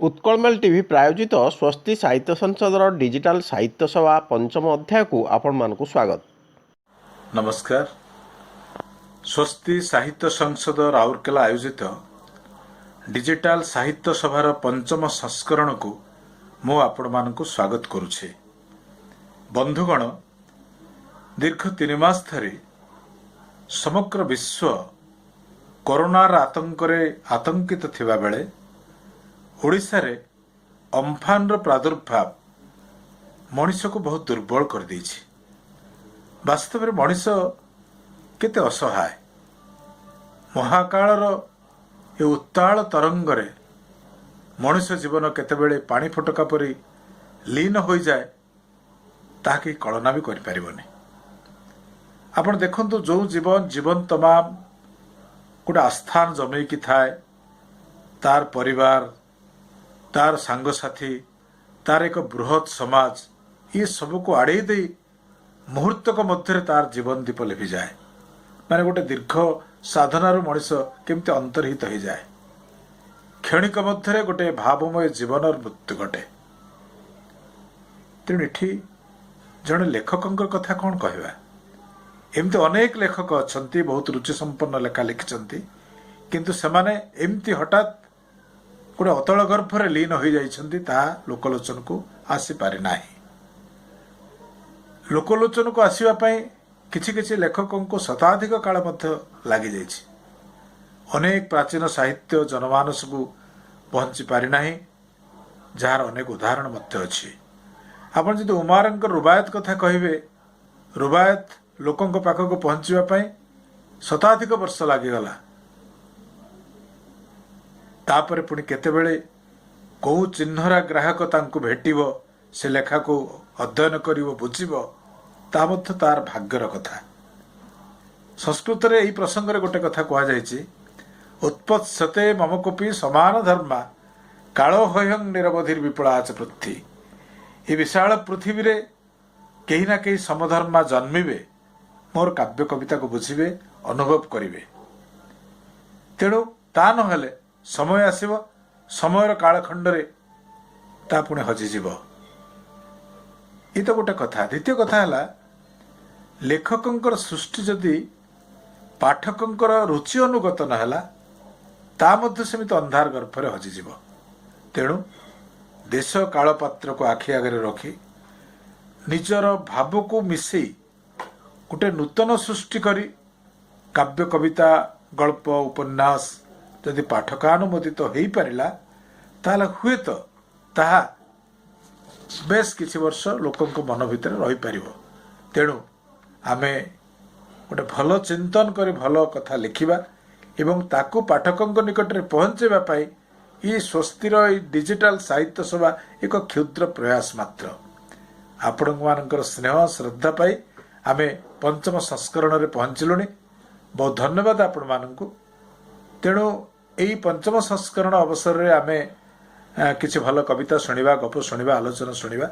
उत्कलमेल TV प्रायोजित स्वस्ति साहित्य संसदर डिजिटाल साहित्य सभा पंचम अध्याय को आपण मानकु स्वागत। नमस्कार। स्वस्ति साहित्य संसद राउरकेला आयोजित डिजिटाल साहित्य सभार पंचम संस्करण को मु आपण मानकु स्वागत करुछे। बंधुगण, दीर्घ 3 मास धरी समग्र विश्व कोरोनार आतंकरे आतंकित थिबा बेले ओडिशा रे अम्फान प्रादुर्भाव मनीष को बहुत दुर्बल कर देछि। वास्तव में मनीष केते असहाय। महाकालर ए उत्ताल तरंगरे मनीष जीवन केतेबेले पानी फटका परी लीन हो जाए ताकि कल्पना भी करि परिबनी। आपण देखंतु जो जीवन तमाम गोटे आस्थान जमेकी थाए, तार परिवार, तार सांगसाथी, तार एक बृहत समाज, ये सबको आड़े दे मुहूर्तक मध्य तार जीवन दीप लिभि जाए। माने गोटे दीर्घ साधनार मनीष केमती अंतर्हित हो जाए। क्षणिक मध्य गोटे भावमय जीवन और मृत्यु घटे। तेणु इठी जड़े लेखकों कथा कौन कहवा। एमती अनेक लेखक अच्छंती, बहुत रुचि संपन्न लेखा लिखिछंती, किंतु सेमाने एमती हठात गोटे अतल गर्भरे लीन हो जाइछंती, ताहा लोकलोचन को आसी पारि नाही। लोकलोचन को आसीबा पई किछि किछि लेखकों को शताधिक काल मध्य लागि जाइछि। अनेक प्राचीन साहित्य जनमानस को पहुंची पारि नाही, जार अनेक उदाहरण मध्य अछि। आपण जदि उमारंकर रुबायत कथा कहिबे, रुबायत लोकों पाखक पहुंचवा पई शताधिक वर्ष लागिगला। तापर पुणी केतेबेले कौ चिन्हरा ग्राहक तांको भेटिबो, से लेखा को अध्ययन करिवो, बुझिबो, ता मध्य तार भाग्यर कथा। संस्कृत रे एही प्रसंग रे गोटे कथा कहा जायछि, उत्पत्सते मम कोपि समान धर्मा कालो हयं निरवधिर विपलाच पृथ्वी। ए विशाल पृथ्वी रे केही ना केही समधर्मा जन्मिबे, मोर काव्य कविता को बुझिबे, अनुभव करिवे। तेणु ता नहेले समय आसीबो, समयर कालखंडरे ता पुणे हजिଯିब। ये तो गोटे कथा। द्वितीय कथा है, लेखकंकर सृष्टि जदि पाठकंकर रुचि अनुगत नहला, ता मध्य समित अंधार गर्भरे हजिଯିब। तेणु देश काल पात्र को आखि आगे रखी निजर भाव को मिसई गोटे नूतन सृष्टि करी काव्य कविता गल्प उपन्यास जदि पाठकानुमोदित हो पारिला, ताले हुए तो ताहा बेस किछि वर्ष लोकों को मन भितर रही पारिबो। तेणु आमे गोटे भल चिंतन करी भल कथा लिखिबा एवं ताकू पाठकों निकट रे पहुंचेबा पाई ये स्वस्तिर डिजिटाल साहित्य सभा एक क्षुद्र प्रयास मात्र। आपण मानकर स्नेह श्रद्धा पाई आमे पंचम संस्करण रे पहुंचलुनी। बहुत धन्यवाद आपण मानकू। तेणु यही पंचम संस्करण अवसर रे आमे किछि भल कविता शुणिबा, गप शुणिबा, आलोचना शुणिबा।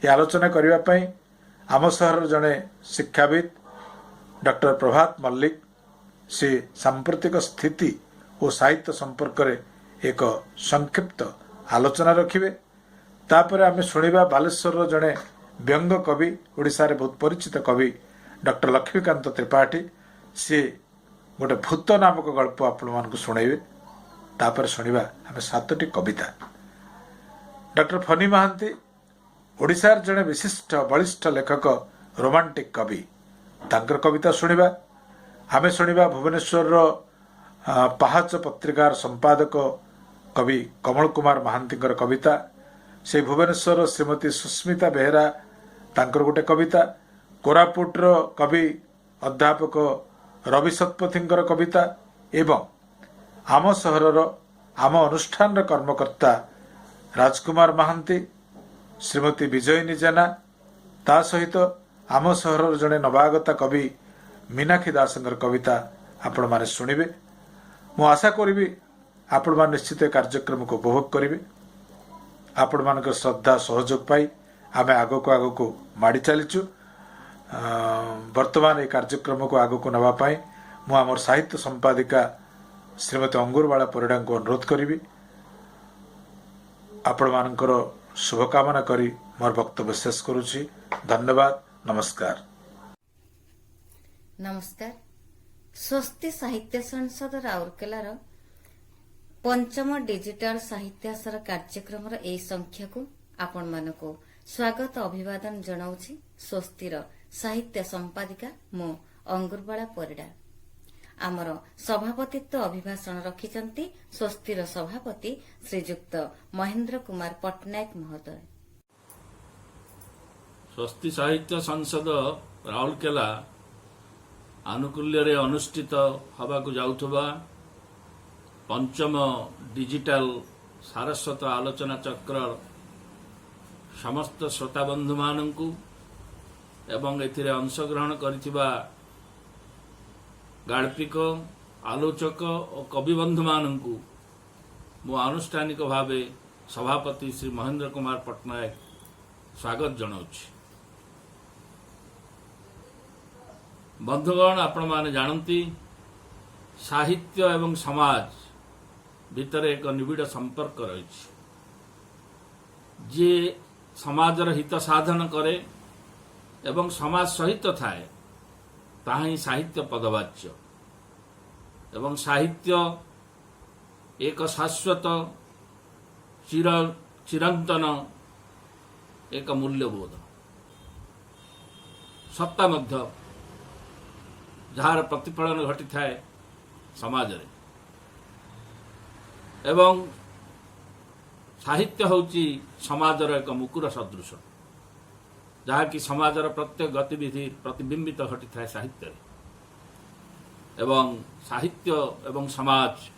ये आलोचना करिबा पई आम सहर जड़े शिक्षाविद डॉक्टर प्रभात मल्लिक से सांप्रतिक स्थिति और साहित्य संपर्क रे एक संक्षिप्त आलोचना रखिबे। तापर आमे शुणिबा बालेश्वर जड़े व्यंग कवि, ओडिशा रे बहुत परिचित कवि डॉक्टर लक्ष्मीकांत त्रिपाठी, से गोटे भूत नामक गल्प आपण मानकु शुणेबे। तापर शुणिबा आमे 7टी कविता। डॉक्टर फनी महांती ओडिशार जड़े विशिष्ट बलिष्ठ लेखक, रोमांटिक कवि, तांकर कविता शुणिबा। आमे शुणिबा भुवनेश्वर पहाच पत्रिकार संपादक कवि कमल कुमार महांतीकर कविता। से भुवनेश्वर श्रीमती सुस्मिता बेहेरा तांकर गोटे कविता। कोरापुटर कवि अध्यापक रवि शतपथींकर कविता एवं आम सहरर आम अनुष्ठान कर्मकर्ता राजकुमार महांती, श्रीमती विजयिनी जेना, ता सहित आम सहरर जड़े नवागता कवि मीनाक्षी दासंकर कविता आपण माने शुणिबे। मु आशा करिबी आपण माने निश्चित कार्यक्रम को उपभोग करिबे। आपण मानकर श्रद्धा सहयोग पाई आमे आगो को माड़ी चलीचु। वर्तमान ये कार्यक्रम को आगो को नवा पाई मु आमर साहित्य संपादिका श्रीमती अंगुरबाला परिडा को अनुरोध करी आपण मानकर शुभकामना करी मोर वक्तव्य शेष करुछि। धन्यवाद। नमस्कार। नमस्कार। स्वस्ति साहित्य संसद राउरकेलार पंचम डिजिटल साहित्यासर कार्यक्रम ए संख्या को आपण मानको स्वागत अभिवादन जनाऊछि। स्वस्तिर साहित्य संपादिका मो अंगुरबाला परिडा। आमर सभापतित्व अभिभाषण रखिचंती स्वस्तिर सभापति श्रीजुक्त महेंद्र कुमार पट्टनायक महोदय। स्वस्ति साहित्य संसद राउरकेला आनुकूल्य अनुष्ठित हवाकू जाउथबा पंचम डिजिटल सारस्वत आलोचना चक्र समस्त श्रोता बंधु मानंकु एवं एथिरे अंशग्रहण करिथिबा गाल्पिक आलोचक और कवि बंधु मानंकु मो आनुष्ठानिक भावे सभापति श्री महेंद्र कुमार पट्टनायक स्वागत जनाउछि। बंधुगण आपण माने जानती साहित्य एवं समाज भितर एक निबिड़ संपर्क रही। जे समाजर हित साधन करे एवं समाज सहित थाए ताहा ही साहित्य पदवाच्य एवं साहित्य एक शाश्वत चिरंतन एक मूल्यबोध सत्ता मध्य जार प्रतिफलन घटी थाए समाज रे एवं साहित्य होची समाजर एक मुकुर सदृश जहाँकि समाजर प्रत्येक गतिविधि प्रतिबिंबित घटी थाए साहित्य रे एवं साहित्य एवं समाज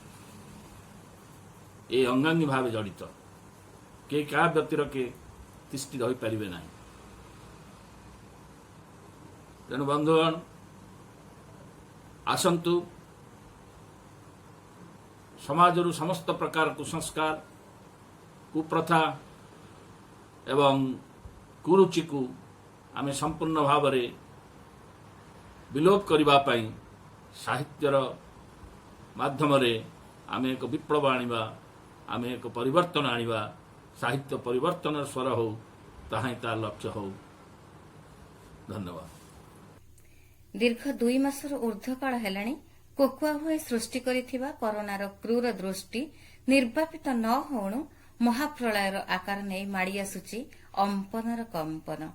ए अंगांगी भाव जड़ित के क्या व्यक्तिर के तिष्ठि रही पारे ना। तेणु बंधुगण आसंतु समाजरू समस्त प्रकार कुसंस्कार कुप्रथा एवं कुरुचि को आमे संपूर्ण भाव में विलोप करबा पई साहित्यर माध्यम रे आमे एक विप्लव आनिबा आमे एक परिवर्तन आनिबा साहित्य परिवर्तन स्वर हो ताहाई ता लक्ष्य हो। धन्यवाद। दीर्घ 2 मासर ऊर्ध्वकाल हेलाणी कोकुआ भय सृष्टि करिथिबा कोरोनार क्रूर दृष्टि निर्वापित न होणु महाप्रलयर आकार नहीं माड़ी आसुची अंपनर कंपन।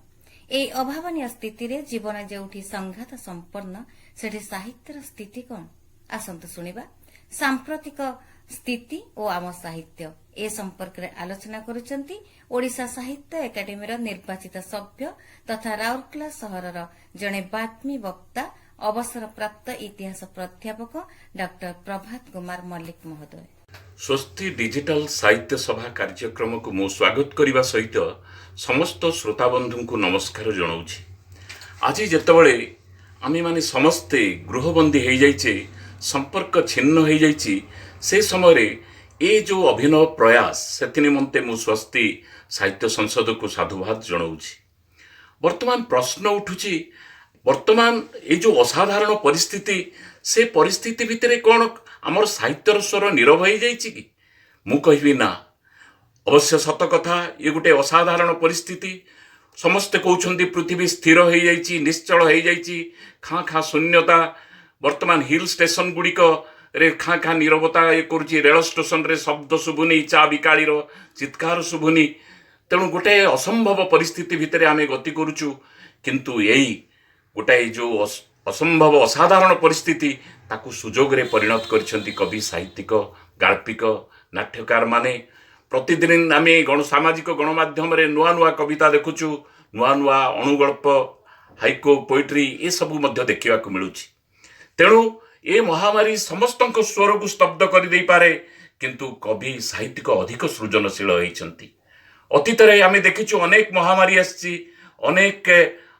ए अभावनीय स्थिति रे जीवन जेउठी संघात संपन्न सेठी साहित्यर स्थिति कौन आसंतु सुनिबा। सांप्रतिक स्थिति और आम साहित्य ए संपर्क रे आलोचना करुचंती ओडिशा साहित्य एकाडेमीर निर्वाचित सभ्य तथा राउरकेला सहरर जणे बात्मी वक्ता अवसर प्राप्त इतिहास प्राध्यापक डॉक्टर प्रभात कुमार मल्लिक महोदय। स्वस्ति डिजिटल साहित्य सभा कार्यक्रम को मु स्वागत करने सहित समस्त श्रोता बंधु को नमस्कार जनाऊँगी। आज जितेबले आम माने समस्ते गृहबंदी हो जाइए संपर्क छिन्न हो जाइए से समय ए जो अभिनव प्रयास से निमंते मु स्वस्ति साहित्य संसद को साधुवाद जनाऊँगी। वर्तमान प्रश्न उठुची वर्तमान ये जो असाधारण परिस्थिति से परिस्थिति भितर कौन आमर साहित्यर स्वर नीरव हो जाइए कि मु कहबी ना। अवश्य सत कथा ये गोटे असाधारण परिस्थिति समस्ते कहते पृथ्वी स्थिर हो जाइए निश्चल हो जाइए खाँ खाँ शून्यता वर्तमान हिल स्टेशन गुड़िक रे खाँ खाँ नीरवता ये करुच्ची रेल स्टेशन रे शब्द शुभुनी चा बिकालीर चित्कार शुभुनी तेणु गोटे असंभव परिस्थिति भितर आम गति करुचु किंतु यही गोटाए जो असंभव असाधारण परिस्थिति ताकू सुजोग रे परिणत करिसेंती कवि साहित्यिक गाल्पिक नाट्यकार माने। प्रतिदिन आम गण सामाजिक गणमाध्यम रे नुआ नुआ कविता देखुचु नुआ नुआ अणुगल्प हाइको पोएट्री ये सबू मध्य देखा मिलूची। तेणु ये महामारी समस्त स्वर को स्तब्ध कर दे पारे किंतु कवि साहित्यिक अधिक सृजनशील होती। अतीत आम देखीचु अनेक महामारी आसी अनेक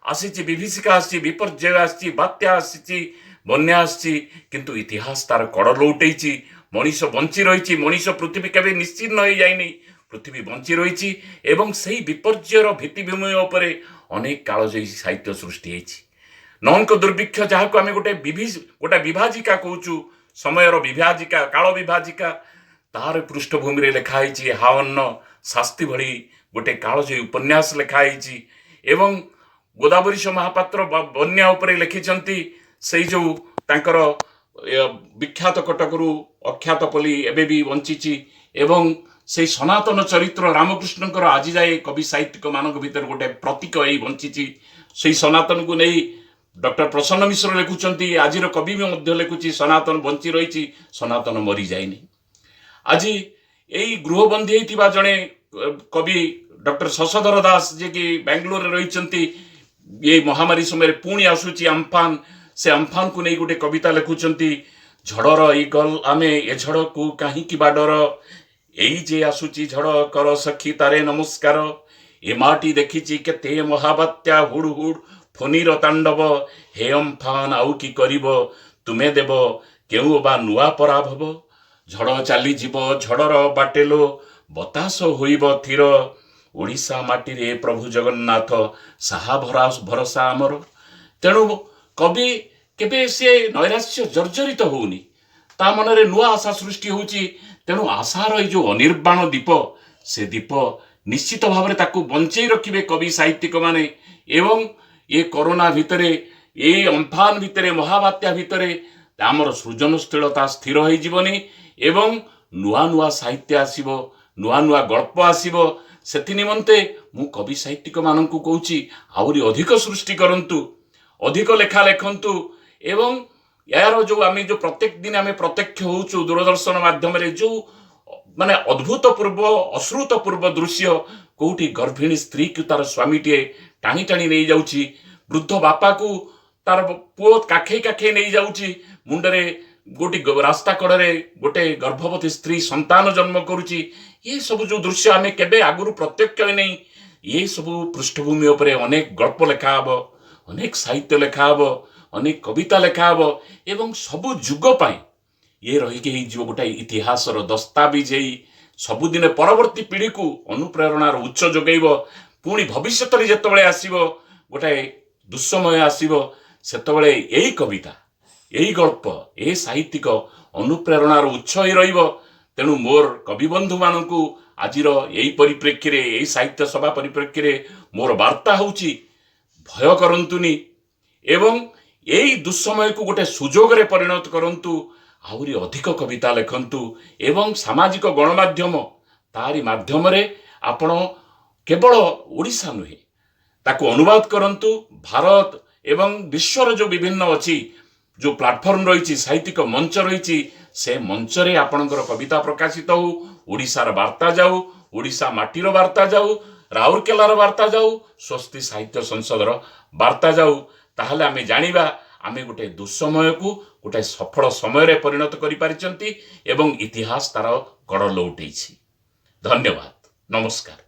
आसी विभीषिका आसी विपर्यय आसी बात्या आसी बन्या आसी किंतु इतिहास तार कड़ लौटैची मनीष बंची रही मनीष पृथ्वी केवे निश्चिन्न हो जाइनी पृथ्वी बंची रही एवं सही विपर्ययर भित्तिभूमि उपरे अनेक कालजयी साहित्य सृष्टि होती। नौंक दुर्भिक्ष जहाँ को आम गोटे विभाजिका कहूँ समयर विभाजिका काल विभाजिका तार पृष्ठभूमि रे लिखाई हावन्न ଶାସ୍ତି ଭଳି ଗୋଟେ କାଳଜୟୀ ଉପନ୍ୟାସ ଲେଖା ହେଇଛି ଏବଂ ଗୋଦାବରୀଶ ମହାପାତ୍ର ବନ୍ୟା ଉପରେ ଲେଖିଛନ୍ତି ସେଇ ଯୋଉ ତାଙ୍କର ବିଖ୍ୟାତ କଟକରୁ ଅଖ୍ୟାତ ପଲ୍ଲୀ ଏବେ ବି ବଞ୍ଚିଛି ଏବଂ ସେଇ ସନାତନ ଚରିତ୍ର ରାମକୃଷ୍ଣଙ୍କର ଆଜି ଯାଏ କବି ସାହିତ୍ୟିକ ମାନଙ୍କ ଭିତରେ ଗୋଟେ ପ୍ରତୀକ ହେଇ ବଞ୍ଚିଛି। ସେଇ ସନାତନକୁ ନେଇ ଡକ୍ଟର ପ୍ରସନ୍ନ ମିଶ୍ର ଲେଖୁଛନ୍ତି, ଆଜିର କବି ମଧ୍ୟ ଲେଖୁଛି ସନାତନ ବଞ୍ଚି ରହିଛି, ସନାତନ ମରିଯାଇନି। ଆଜି ଏଇ ଗୃହବନ୍ଦୀ ହେଇଥିବା ଜଣେ କବି ଡକ୍ଟର ଶଶଧର ଦାସ ଯିଏକି ବାଙ୍ଗାଲୋରରେ ରହିଛନ୍ତି, ଏଇ ମହାମାରୀ ସମୟରେ ପୁଣି ଆସୁଛି ଆମଫାନ, ସେ ଆମଫାନକୁ ନେଇ ଗୋଟେ କବିତା ଲେଖୁଛନ୍ତି, ଝଡ଼ର ଇଗଲ ଆମେ ଏ ଝଡ଼କୁ କାହିଁକି ବା ଡର, ଏଇ ଯେ ଆସୁଛି ଝଡ଼ କର ସଖୀ ତାରେ ନମସ୍କାର, ଏ ମାଟି ଦେଖିଛି କେତେ ମହାବାତ୍ୟା ହୁଡ଼ ହୁଡ଼ ଫନିର ତାଣ୍ଡବ, ହେ ଅମ୍ଫାନ ଆଉ କି କରିବ ତୁମେ ଦେବ କେଉଁ ବା ନୂଆ ପରାଭବ, ଝଡ଼ ଚାଲିଯିବ ଝଡ଼ର ବାଟେଲୋ ବତାସ ହୋଇବ ଥିର, ଓଡ଼ିଶା ମାଟିରେ ପ୍ରଭୁ ଜଗନ୍ନାଥ ସାହା ଭରସା ଆମର। ତେଣୁ କବି କେବେ ସେ ନୈରାଶ୍ୟ ଜର୍ଜରିତ ହଉନି, ତା ମନରେ ନୂଆ ଆଶା ସୃଷ୍ଟି ହଉଛି। ତେଣୁ ଆଶାର ଏଇ ଯୋଉ ଅନିର୍ବାଣ ଦୀପ, ସେ ଦୀପ ନିଶ୍ଚିତ ଭାବରେ ତାକୁ ବଞ୍ଚେଇ ରଖିବେ କବି ସାହିତ୍ୟିକ ମାନେ ଏବଂ ଏ କରୋନା ଭିତରେ, ଏଇ ଅମ୍ଫାନ ଭିତରେ, ମହାବାତ୍ୟା ଭିତରେ ଆମର ସୃଜନଶୀଳତା ସ୍ଥିର ହେଇଯିବନି ଏବଂ ନୂଆ ନୂଆ ସାହିତ୍ୟ ଆସିବ, ନୂଆ ନୂଆ ଗଳ୍ପ ଆସିବ। ସେଥି ନିମନ୍ତେ ମୁଁ କବି ସାହିତ୍ୟିକ ମାନଙ୍କୁ କହୁଛି, ଆହୁରି ଅଧିକ ସୃଷ୍ଟି କରନ୍ତୁ, ଅଧିକ ଲେଖା ଲେଖନ୍ତୁ ଏବଂ ଏହାର ଯୋଉ ଆମେ ଯୋଉ ପ୍ରତ୍ୟେକ ଦିନ ଆମେ ପ୍ରତ୍ୟକ୍ଷ ହଉଛୁ ଦୂରଦର୍ଶନ ମାଧ୍ୟମରେ ଯୋଉ ମାନେ ଅଦ୍ଭୁତପୂର୍ବ ଅଶ୍ରୁତପୂର୍ବ ଦୃଶ୍ୟ, କୋଉଠି ଗର୍ଭିଣୀ ସ୍ତ୍ରୀକୁ ତାର ସ୍ୱାମୀଟିଏ ଟାଣି ଟାଣି ନେଇଯାଉଛି, ବୃଦ୍ଧ ବାପାକୁ ତାର ପୁଅ କାଖେଇ କାଖେଇ ନେଇଯାଉଛି, ମୁଣ୍ଡରେ ଗୋଟି ରାସ୍ତା କଡ଼ରେ ଗୋଟେ ଗର୍ଭବତୀ ସ୍ତ୍ରୀ ସନ୍ତାନ ଜନ୍ମ କରୁଛି, ଏ ସବୁ ଯୋଉ ଦୃଶ୍ୟ ଆମେ କେବେ ଆଗରୁ ପ୍ରତ୍ୟକ୍ଷ ନେଇ, ଏ ସବୁ ପୃଷ୍ଠଭୂମି ଉପରେ ଅନେକ ଗଳ୍ପ ଲେଖା ହବ, ଅନେକ ସାହିତ୍ୟ ଲେଖା ହବ, ଅନେକ କବିତା ଲେଖା ହବ ଏବଂ ସବୁ ଯୁଗ ପାଇଁ ଇଏ ରହିକି ହେଇଯିବ ଗୋଟାଏ ଇତିହାସର ଦସ୍ତାବିଜ ହେଇ ସବୁଦିନ ପରବର୍ତ୍ତୀ ପିଢ଼ିକୁ ଅନୁପ୍ରେରଣାର ଉଚ୍ଚ ଯୋଗେଇବ। ପୁଣି ଭବିଷ୍ୟତରେ ଯେତେବେଳେ ଆସିବ ଗୋଟାଏ ଦୁଃସମୟ ଆସିବ, ସେତେବେଳେ ଏଇ କବିତା, ଏଇ ଗଳ୍ପ, ଏ ସାହିତ୍ୟିକ ଅନୁପ୍ରେରଣାର ଉତ୍ସ ହେଇ ରହିବ। ତେଣୁ ମୋର କବିବନ୍ଧୁ ମାନଙ୍କୁ ଆଜିର ଏଇ ପରିପ୍ରେକ୍ଷୀରେ, ଏଇ ସାହିତ୍ୟ ସଭା ପରିପ୍ରେକ୍ଷୀରେ ମୋର ବାର୍ତ୍ତା ହେଉଛି, ଭୟ କରନ୍ତୁନି ଏବଂ ଏଇ ଦୁଃସମୟକୁ ଗୋଟେ ସୁଯୋଗରେ ପରିଣତ କରନ୍ତୁ, ଆହୁରି ଅଧିକ କବିତା ଲେଖନ୍ତୁ ଏବଂ ସାମାଜିକ ଗଣମାଧ୍ୟମ ତାରି ମାଧ୍ୟମରେ ଆପଣ କେବଳ ଓଡ଼ିଶା ନୁହେଁ ତାକୁ ଅନୁବାଦ କରନ୍ତୁ। ଭାରତ ଏବଂ ବିଶ୍ୱର ଯୋଉ ବିଭିନ୍ନ ଅଛି, ଯୋଉ ପ୍ଲାଟଫର୍ମ ରହିଛି, ସାହିତ୍ୟିକ ମଞ୍ଚ ରହିଛି, ସେ ମଞ୍ଚରେ ଆପଣଙ୍କର କବିତା ପ୍ରକାଶିତ ହଉ, ଓଡ଼ିଶାର ବାର୍ତ୍ତା ଯାଉ, ଓଡ଼ିଶା ମାଟିର ବାର୍ତ୍ତା ଯାଉ, ରାଉରକେଲାର ବାର୍ତ୍ତା ଯାଉ, ସ୍ୱସ୍ତି ସାହିତ୍ୟ ସଂସଦର ବାର୍ତ୍ତା ଯାଉ। ତାହେଲେ ଆମେ ଜାଣିବା ଆମେ ଗୋଟେ ଦୁଃସମୟକୁ ଗୋଟେ ସଫଳ ସମୟରେ ପରିଣତ କରିପାରିଛନ୍ତି ଏବଂ ଇତିହାସ ତାର ଗଡ଼ ଲଉଟେଇଛି। ଧନ୍ୟବାଦ, ନମସ୍କାର।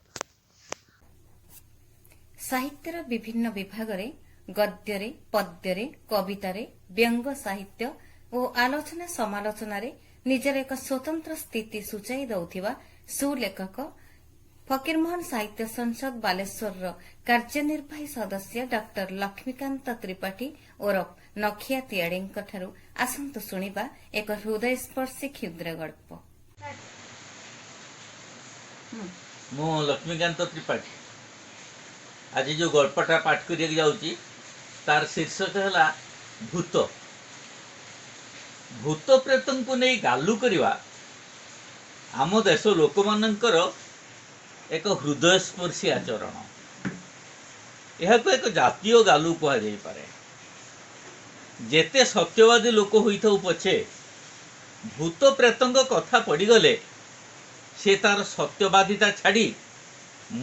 ସାହିତ୍ୟର ବିଭିନ୍ନ ବିଭାଗରେ ଗଦ୍ୟରେ, ପଦ୍ୟରେ, କବିତାରେ, ବ୍ୟଙ୍ଗ ସାହିତ୍ୟ ଓ ଆଲୋଚନା ସମାଲୋଚନାରେ ନିଜର ଏକ ସ୍ୱତନ୍ତ୍ର ସ୍ଥିତି ସୂଚାଇ ଦେଉଥିବା ସୁଲେଖକ ଫକୀରମୋହନ ସାହିତ୍ୟ ସଂସଦ ବାଲେଶ୍ୱରର କାର୍ଯ୍ୟନିର୍ବାହୀ ସଦସ୍ୟ ଡକ୍ଟର ଲକ୍ଷ୍ମୀକାନ୍ତ ତ୍ରିପାଠୀ ଓରଫ ନଖିଆ ତିଆଡିଙ୍କଠାରୁ ଆସନ୍ତୁ ଶୁଣିବା ଏକ ହୃଦୟସ୍ପର୍ଶୀ କ୍ଷୁଦ୍ର ଗଳ୍ପ। ମୁଁ ଲକ୍ଷ୍ମୀକାନ୍ତ ତ୍ରିପାଠୀ ଆଜି ଯେଉଁ ଗଳ୍ପଟା ପାଠ କରିବାକୁ ଯାଉଛି ତାର ଶୀର୍ଷକ ହେଲା ଭୂତ। ଭୂତ ପ୍ରେତଙ୍କୁ ନେଇ ଗାଲୁ କରିବା ଆମ ଦେଶ ଲୋକମାନଙ୍କର ଏକ ହୃଦୟସ୍ପର୍ଶୀ ଆଚରଣ। ଏହାକୁ ଏକ ଜାତୀୟ ଗାଲୁ କୁହାଯାଇପାରେ। ଯେତେ ସତ୍ୟବାଦୀ ଲୋକ ହୋଇଥାଉ ପଛେ ଭୂତ ପ୍ରେତଙ୍କ କଥା ପଡ଼ିଗଲେ ସେ ତାର ସତ୍ୟବାଦିତା ଛାଡ଼ି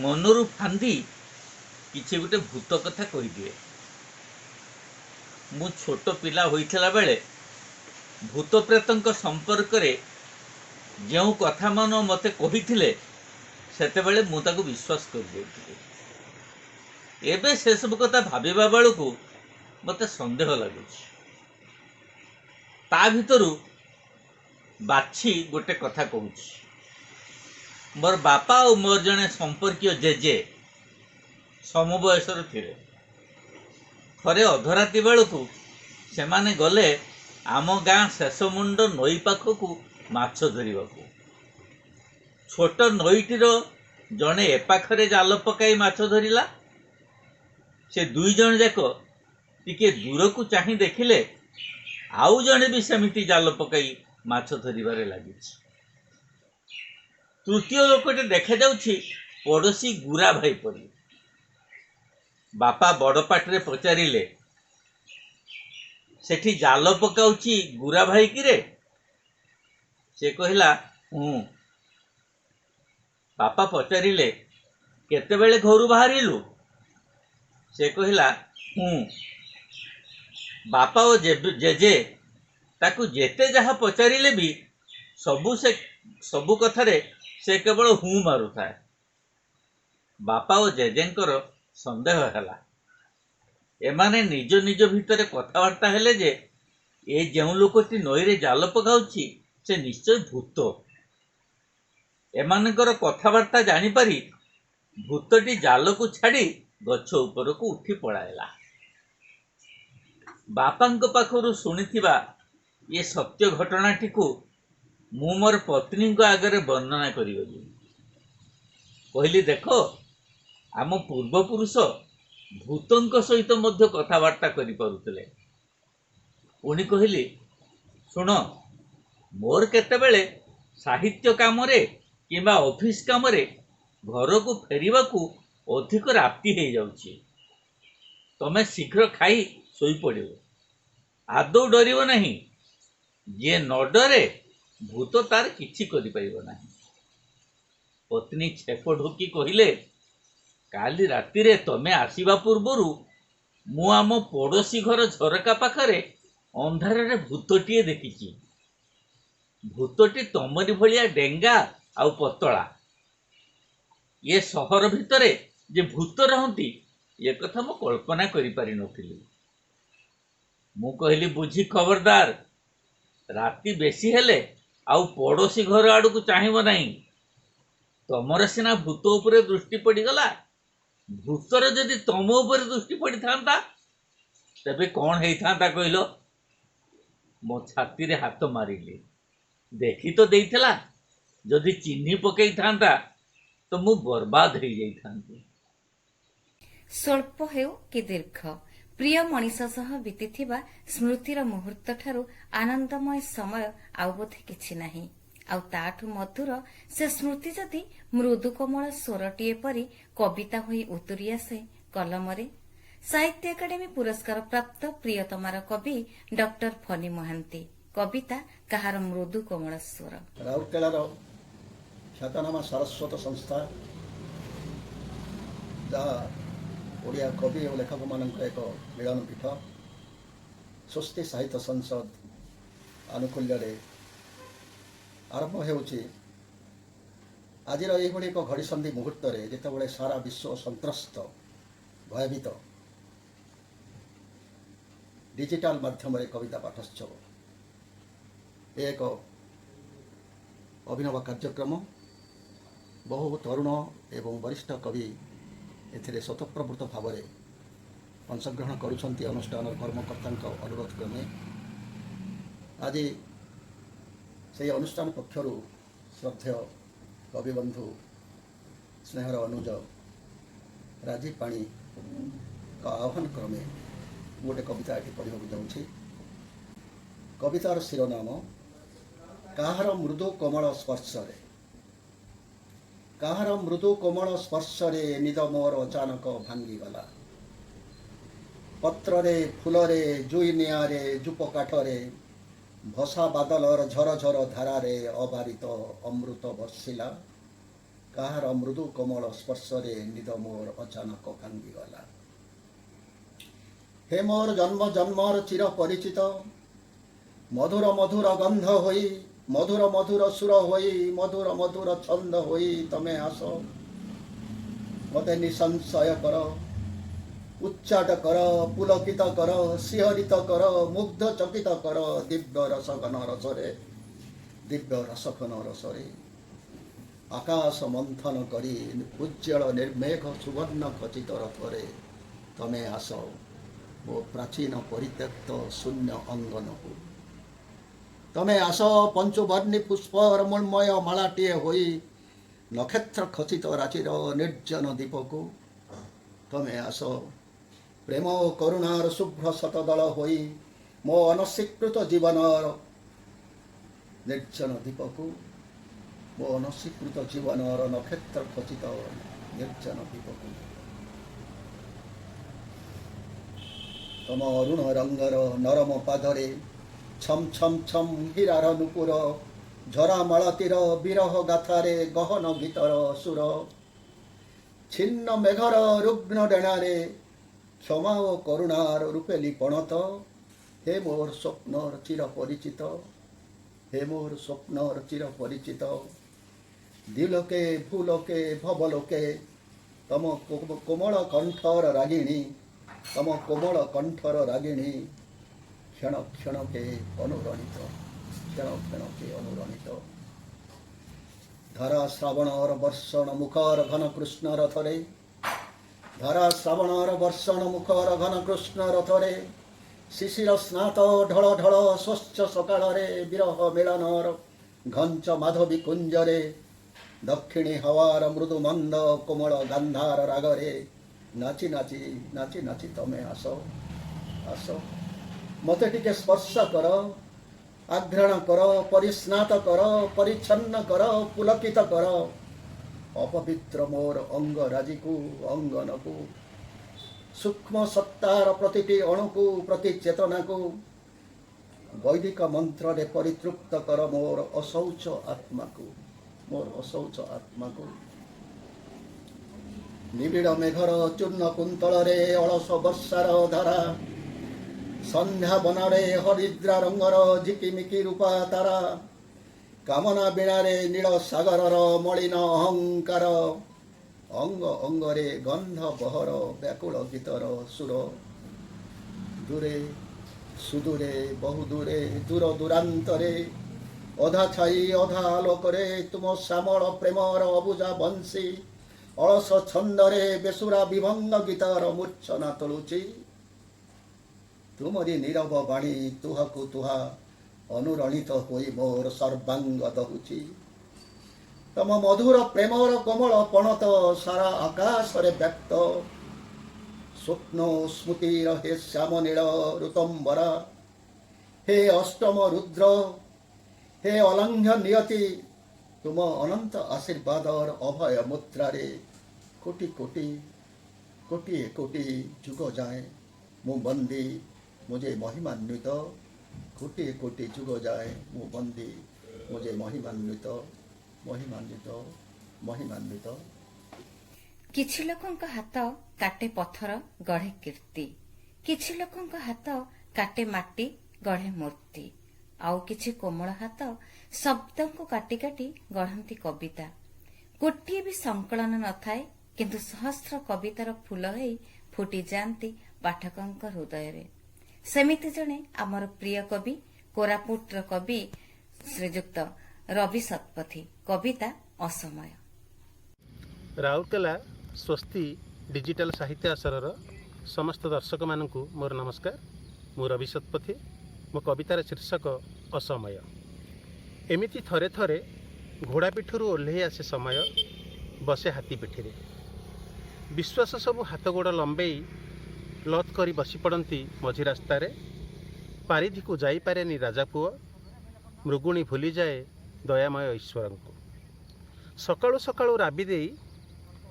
ମନରୁ ଫାନ୍ଦି କିଛି ଗୋଟେ ଭୂତ କଥା କହିଦିଏ। ମୁଁ ଛୋଟ ପିଲା ହୋଇଥିଲା ବେଳେ ଭୂତ ପ୍ରେତଙ୍କ ସମ୍ପର୍କରେ ଯେଉଁ କଥାମାନ ମୋତେ କହିଥିଲେ ସେତେବେଳେ ମୁଁ ତାକୁ ବିଶ୍ୱାସ କରିଦେଇଥିଲି। ଏବେ ସେସବୁ କଥା ଭାବିବା ବେଳକୁ ମୋତେ ସନ୍ଦେହ ଲାଗୁଛି। ତା ଭିତରୁ ବାଛି ଗୋଟେ କଥା କହୁଛି। ମୋର ବାପା ଆଉ ମୋର ଜଣେ ସମ୍ପର୍କୀୟ ଜେଜେ ସମବୟସର ଥିଲେ। ଥରେ ଅଧରାତି ବେଳକୁ ସେମାନେ ଗଲେ ଆମ ଗାଁ ଶେଷ ମୁଣ୍ଡ ନଈ ପାଖକୁ ମାଛ ଧରିବାକୁ। ଛୋଟ ନଈଟିର ଜଣେ ଏ ପାଖରେ ଜାଲ ପକାଇ ମାଛ ଧରିଲା, ସେ ଦୁଇ ଜଣ ଯାକ ଟିକେ ଦୂରକୁ ଚାହିଁ ଦେଖିଲେ ଆଉ ଜଣେ ବି ସେମିତି ଜାଲ ପକାଇ ମାଛ ଧରିବାରେ ଲାଗିଛି। ତୃତୀୟ ଲୋକଟି ଦେଖାଯାଉଛି ପଡ଼ୋଶୀ ଗୁରା ଭାଇ ପରି। ବାପା ବଡ଼ ପାଟିରେ ପଚାରିଲେ, ସେଠି ଜାଲ ପକାଉଛି ଗୁରା ଭାଇ କିରେ? ସେ କହିଲା, ହୁଁ। ବାପା ପଚାରିଲେ, କେତେବେଳେ ଘରୁ ବାହାରିଲୁ? ସେ କହିଲା, ହୁଁ। ବାପା ଓ ଜେଜେ ତାକୁ ଯେତେ ଯାହା ପଚାରିଲେ ବି ସବୁ କଥାରେ ସେ କେବଳ ହୁଁ ମାରୁଥାଏ। ବାପା ଓ ଜେଜେଙ୍କର ସନ୍ଦେହ ହେଲା। ଏମାନେ ନିଜ ନିଜ ଭିତରେ କଥାବାର୍ତ୍ତା ହେଲେ ଯେ ଏ ଯେଉଁ ଲୋକଟି ନଈରେ ଜାଲ ପକାଉଛି ସେ ନିଶ୍ଚୟ ଭୂତ। ଏମାନଙ୍କର କଥାବାର୍ତ୍ତା ଜାଣିପାରି ଭୂତଟି ଜାଲକୁ ଛାଡ଼ି ଗଛ ଉପରକୁ ଉଠି ପଳାଇଲା। ବାପାଙ୍କ ପାଖରୁ ଶୁଣିଥିବା ଏ ସତ୍ୟ ଘଟଣାଟିକୁ ମୁଁ ମୋର ପତ୍ନୀଙ୍କ ଆଗରେ ବର୍ଣ୍ଣନା କରିଗଲି। କହିଲି, ଦେଖ, ଆମ ପୂର୍ବପୁରୁଷ ଭୂତଙ୍କ ସହିତ ମଧ୍ୟ କଥାବାର୍ତ୍ତା କରିପାରୁଥିଲେ। ପୁଣି କହିଲି, ଶୁଣ, ମୋର କେତେବେଳେ ସାହିତ୍ୟ କାମରେ କିମ୍ବା ଅଫିସ କାମରେ ଘରକୁ ଫେରିବାକୁ ଅଧିକ ରାତି ହେଇଯାଉଛି। ତମେ ଶୀଘ୍ର ଖାଇ ଶୋଇପଡ଼ିବ। ଆଦୌ ଡରିବ ନାହିଁ। ଯିଏ ନ ଡରେ ଭୂତ ତାର କିଛି କରିପାରିବ ନାହିଁ। ପତ୍ନୀ ଛେପ ଢୋକି କହିଲେ, କାଲି ରାତିରେ ତମେ ଆସିବା ପୂର୍ବରୁ ମୁଁ ଆମ ପଡ଼ୋଶୀ ଘର ଝରକା ପାଖରେ ଅନ୍ଧାରରେ ଭୂତଟିଏ ଦେଖିଛି। ଭୂତଟି ତମରି ଭଳିଆ ଡେଙ୍ଗା ଆଉ ପତଳା। ଏ ସହର ଭିତରେ ଯେ ଭୂତ ରହନ୍ତି ଏ କଥା ମୁଁ କଳ୍ପନା କରିପାରିନଥିଲି। ମୁଁ କହିଲି, ବୁଝି ଖବରଦାର, ରାତି ବେଶୀ ହେଲେ ଆଉ ପଡ଼ୋଶୀ ଘର ଆଡ଼କୁ ଚାହିଁବ ନାହିଁ। ତମର ସିନା ଭୂତ ଉପରେ ଦୃଷ୍ଟି ପଡ଼ିଗଲା, ଭୂତର ଯଦି ତମ ଉପରେ ଦୃଷ୍ଟି ପଡ଼ିଥାନ୍ତା ତେବେ କ'ଣ ହେଇଥାନ୍ତା କହିଲ? ମୋ ଛାତିରେ ହାତ ମାରିଲି। ଦେଖି ତ ଦେଇଥିଲା, ଯଦି ଚିହ୍ନି ପକେଇଥାନ୍ତା ତ ମୁଁ ବର୍ବାଦ ହେଇଯାଇଥାନ୍ତି। ସ୍ୱଳ୍ପ ହେଉ କି ଦୀର୍ଘ, ପ୍ରିୟ ମଣିଷ ସହ ବିତିଥିବା ସ୍ମୃତିର ମୁହୂର୍ତ୍ତ ଠାରୁ ଆନନ୍ଦମୟ ସମୟ ଆଉ ବୋଧେ କିଛି ନାହିଁ। ଆଉ ତାଠୁ ମଧୁର ସେ ସ୍ମୃତି ଯଦି ମୃଦୁ କୋମଳ ସ୍ୱରଟିଏ ପରି କବିତା ହୋଇ ଉତୁରି ଆସେ କଲମରେ। ସାହିତ୍ୟ ଏକାଡେମୀ ପୁରସ୍କାର ପ୍ରାପ୍ତ ପ୍ରିୟତମାର କବି ଡକ୍ଟର ଫନି ମହାନ୍ତି। କବିତା କାହାର ମୃଦୁ କୋମଳ ସ୍ୱର। ରାଉରକେଲାର ଖ୍ୟାତନାମା ସାରସ୍ୱତ ସଂସ୍ଥା, ଯାହା ଓଡ଼ିଆ କବି ଓ ଲେଖକମାନଙ୍କ ଏକ ମିଳନ ପୀଠ, ସ୍ୱସ୍ତି ସାହିତ୍ୟ ସଂସଦ ଆନୁକୂଲ୍ୟରେ ଆରମ୍ଭ ହେଉଛି ଆଜିର ଏହିଭଳି ଏକ ଘଡ଼ିସନ୍ଧି ମୁହୂର୍ତ୍ତରେ, ଯେତେବେଳେ ସାରା ବିଶ୍ୱ ସନ୍ତ୍ରସ୍ତ, ଭୟଭୀତ। ଡିଜିଟାଲ ମାଧ୍ୟମରେ କବିତା ପାଠୋତ୍ସବ ଏକ ଅଭିନବ କାର୍ଯ୍ୟକ୍ରମ। ବହୁ ତରୁଣ ଏବଂ ବରିଷ୍ଠ କବି ଏଥିରେ ସ୍ୱତଃପ୍ରବୃତ୍ତ ଭାବରେ ଅଂଶଗ୍ରହଣ କରୁଛନ୍ତି। ଅନୁଷ୍ଠାନର କର୍ମକର୍ତ୍ତାଙ୍କ ଅନୁରୋଧ କ୍ରମେ ଆଜି ସେହି ଅନୁଷ୍ଠାନ ପକ୍ଷରୁ ଶ୍ରଦ୍ଧେୟ କବିବନ୍ଧୁ ସ୍ନେହର ଅନୁଜ ରାଜୀବ ପାଣିଙ୍କ ଆହ୍ୱାନ କ୍ରମେ ମୁଁ ଗୋଟେ କବିତା ଏଠି ପଢ଼ିବାକୁ ଯାଉଛି। କବିତାର ଶିରୋନାମ, କାହାର ମୃଦୁ କୋମଳ ସ୍ପର୍ଶରେ। କାହାର ମୃଦୁ କୋମଳ ସ୍ପର୍ଶରେ ନିଦ ମୋର ଅଚାନକ ଭାଙ୍ଗିଗଲା। ପତ୍ରରେ, ଫୁଲରେ, ଜୁଇ ନିଆଁରେ, ଜୁପ କାଠରେ, ଭସା ବାଦଲର ଝର ଝର ଧାରାରେ ଅବାରିତ ଅମୃତ ବର୍ଷିଲା। କାହାର ମୃଦୁ କୋମଳ ସ୍ପର୍ଶରେ ନିଦ ମୋର ଅଚାନକ ଭାଙ୍ଗିଗଲା। ହେ ମୋର ଜନ୍ମ ଜନ୍ମର ଚିର ପରିଚିତ, ମଧୁର ମଧୁର ଗନ୍ଧ ହୋଇ, ମଧୁର ମଧୁର ସୁର ହୋଇ, ମଧୁର ମଧୁର ଛନ୍ଦ ହୋଇ ତମେ ଆସ। ମୋତେ ନିଃସଂଶୟ କର, ଉଚ୍ଚାଟ କର, ପୁଲକିତ କର, ଶିହରିତ କର, ମୁଗ୍ଧ ଚକିତ କର ଦିବ୍ୟ ରସଘନ ରସରେ, ଦିବ୍ୟ ରସଘନ ରସରେ। ଆକାଶ ମନ୍ଥନ କରି ଉଜ୍ଜଳ ନିର୍ମେଘ ସୁବର୍ଣ୍ଣ ଖଚିତ ରଥରେ ତମେ ଆସ ମୋ ପ୍ରାଚୀନ ପରିତ୍ୟକ୍ତ ଶୂନ୍ୟ ଅଙ୍ଗନକୁ। ତମେ ଆସ ପଞ୍ଚୁବର୍ଣ୍ଣୀ ପୁଷ୍ପର ମୃଣ୍ମୟ ମାଳାଟିଏ ହୋଇ, ନକ୍ଷତ୍ର ଖଚିତ ରାତିର ନିର୍ଜନ ଦୀପକୁ ତମେ ଆସ। ପ୍ରେମ ଓ କରୁଣାର ଶୁଭ୍ର ଶତଦଳ ହୋଇ ମୋ ଅନସ୍ୱୀକୃତ ଜୀବନର ନିର୍ଜନ ଦୀପକୁ, ମୋ ଅନସ୍ୱୀକୃତ ଜୀବନର ନକ୍ଷତ୍ର ଖଚିତ ନିର୍ଜନ ଦୀପକୁ ତମ ଅରୁଣ ରଙ୍ଗର ନରମ ପାଦରେ ଛମ୍ ଛମ୍ ଛମ୍ ହୀରାର ନୂପୁର, ଝରା ମାଳତୀର ବିରହ ଗାଥାରେ ଗହନ ଗୀତର ସୁର, ଛିନ୍ନ ମେଘର ରୁଗ୍ନ ଡେଣାରେ କ୍ଷମା ଓ କରୁଣାର ରୂପେଲି ପଣତ, ହେ ମୋର ସ୍ୱପ୍ନର ଚିର ପରିଚିତ, ହେ ମୋର ସ୍ୱପ୍ନର ଚିର ପରିଚିତ, ଦିଲୋକେ ଭୂଲୋକେ ଭବଲୋକେ ତମ କୋମଳ କଣ୍ଠର ରାଗିଣୀ, ତମ କୋମଳ କଣ୍ଠର ରାଗିଣୀ କ୍ଷଣ କ୍ଷଣକେ ଅନୁରଣିତ, କ୍ଷଣ କ୍ଷଣକେ ଅନୁରଣିତ। ଧାରା ଶ୍ରାବଣର ବର୍ଷଣ ମୁଖର ଘନ କୃଷ୍ଣ ରଥରେ, ଧାରା ଶ୍ରାବଣର ବର୍ଷଣ ମୁଖର ଘନ କୃଷ୍ଣ ରଥରେ, ଶିଶିର ସ୍ନାତ ଢଳ ଢଳ ସ୍ୱଚ୍ଛ ସକାଳରେ ବିରହ ମିଳନର ଘଞ୍ଚ ମାଧବୀ କୁଞ୍ଜରେ, ଦକ୍ଷିଣୀ ହାୱାର ମୃଦୁ ମନ୍ଦ କୋମଳ ଗାନ୍ଧାର ରାଗରେ ନାଚି ନାଚି ନାଚି ନାଚି ତମେ ଆସ, ଆସ ମୋତେ ଟିକେ ସ୍ପର୍ଶ କର, ଆଘ୍ରାଣ କର, ପରିସ୍ନାତ କର, ପରିଚ୍ଛନ୍ନ କର, ପୁଲକିତ କର ଅପବିତ୍ର ମୋର ଅଙ୍ଗରାଜିକୁ, ଅଙ୍ଗନକୁ, ସୂକ୍ଷ୍ମ ସତ୍ତାର ପ୍ରତିଟି ଅଣୁକୁ, ପ୍ରତି ଚେତନାକୁ ବୈଦିକ ମନ୍ତ୍ରରେ ପରିତୃପ୍ତ କର ମୋର ଅଶୌଚ ଆତ୍ମାକୁ, ମୋର ଅଶୌଚ ଆତ୍ମାକୁ। ନିବିଡ଼ ମେଘର ଚୂର୍ଣ୍ଣ କୁନ୍ତଳରେ ଅଳସ ବର୍ଷାର ଧାରା, ସନ୍ଧ୍ୟା ବନରେ ହରିଦ୍ରା ରଙ୍ଗର ଝିକିମିକି ରୂପା ତାରା, କାମନା ବୀଣାରେ ନୀଳ ସାଗରର ମଳିନ ଅହଙ୍କାର, ଅଙ୍ଗ ଅଙ୍ଗରେ ଗନ୍ଧ ବହର ବ୍ୟାକୁଳ ଗୀତର ସୁର, ଦୂରେ ସୁଦୂରେ ବହୁ ଦୂରେ ଦୂର ଦୂରାନ୍ତରେ ଅଧା ଛାଇ ଅଧା ଆଲୋକରେ ତୁମ ଶ୍ୟାମଳ ପ୍ରେମର ଅବୁଝା ବଂଶୀ ଅଳସ ଛନ୍ଦରେ ବେସୁରା ବିଭଙ୍ଗ ଗୀତର ମୂର୍ଚ୍ଛନା ତୋଳୁଛି। ତୁମରି ନୀରବ ବାଣୀ ତୁହାକୁ ତୁହା ଅନୁରଣିତ ହୋଇ ମୋର ସର୍ବାଙ୍ଗ ଦହୁଛି। ତମ ମଧୁର ପ୍ରେମର କୋମଳ ପଣତ ସାରା ଆକାଶରେ ବ୍ୟକ୍ତ, ସ୍ୱପ୍ନ ସ୍ମୃତିର ହେ ଶ୍ୟାମ ନୀଳ ଋତମ୍ବରା, ହେ ଅଷ୍ଟମ ରୁଦ୍ର, ହେ ଅଲଙ୍ଘ୍ୟ ନିୟତି, ତୁମ ଅନନ୍ତ ଆଶୀର୍ବାଦର ଅଭୟ ମୁଦ୍ରାରେ କୋଟି କୋଟି କୋଟିଏ କୋଟି ଯୁଗ ଯାଏ ମୁଁ ବନ୍ଦୀ, मुझे महिमान्वित, कोटि कोटि जुग जाए मु बंदी, मुझे महिमान्वित महिमान्वित महिमान्वित। କିଛି ଲୋକଙ୍କ ହାତ କାଟେ ପଥର ଗଢ଼େ କୀର୍ତ୍ତି, କିଛି ଲୋକଙ୍କ ହାତ କାଟେ ମାଟି ଗଢ଼େ ମୂର୍ତ୍ତି, ଆଉ କିଛି କୋମଳ ହାତ ଶବ୍ଦଙ୍କୁ କାଟି କାଟି ଗଢ଼ନ୍ତି କବିତା। ଗୋଟିଏ ବି ସଂକଳନ ନଥାଏ, କିନ୍ତୁ ସହସ୍ର କବିତାର ଫୁଲ ହେଇ ଫୁଟିଯାଆନ୍ତି ପାଠକଙ୍କ ହୃଦୟରେ। ସେମିତି ଜଣେ ଆମର ପ୍ରିୟ କବି, କୋରାପୁଟର କବି ଶ୍ରୀଯୁକ୍ତ ରବି ଶତପଥୀ। କବିତା ଅସମୟ। ରାଉରକେଲା ସ୍ୱସ୍ତି ଡିଜିଟାଲ ସାହିତ୍ୟ ଆସରର ସମସ୍ତ ଦର୍ଶକମାନଙ୍କୁ ମୋର ନମସ୍କାର। ମୁଁ ରବି ଶତପଥୀ। ମୋ କବିତାର ଶୀର୍ଷକ ଅସମୟ। ଏମିତି ଥରେ ଥରେ ଘୋଡ଼ା ପିଠରୁ ଓହ୍ଲେଇ ଆସେ ସମୟ, ବସେ ହାତୀ ପିଠିରେ। ବିଶ୍ୱାସ ସବୁ ହାତ ଗୋଡ଼ ଲମ୍ବେଇ ଲତ୍ କରି ବସି ପଡ଼ନ୍ତି ମଝି ରାସ୍ତାରେ। ପାରିଧିକୁ ଯାଇପାରେନି ରାଜାପୁଅ, ମୃଗୁଣୀ ଭୁଲିଯାଏ ଦୟାମୟ ଈଶ୍ୱରଙ୍କୁ। ସକାଳୁ ସକାଳୁ ରାବି ଦେଇ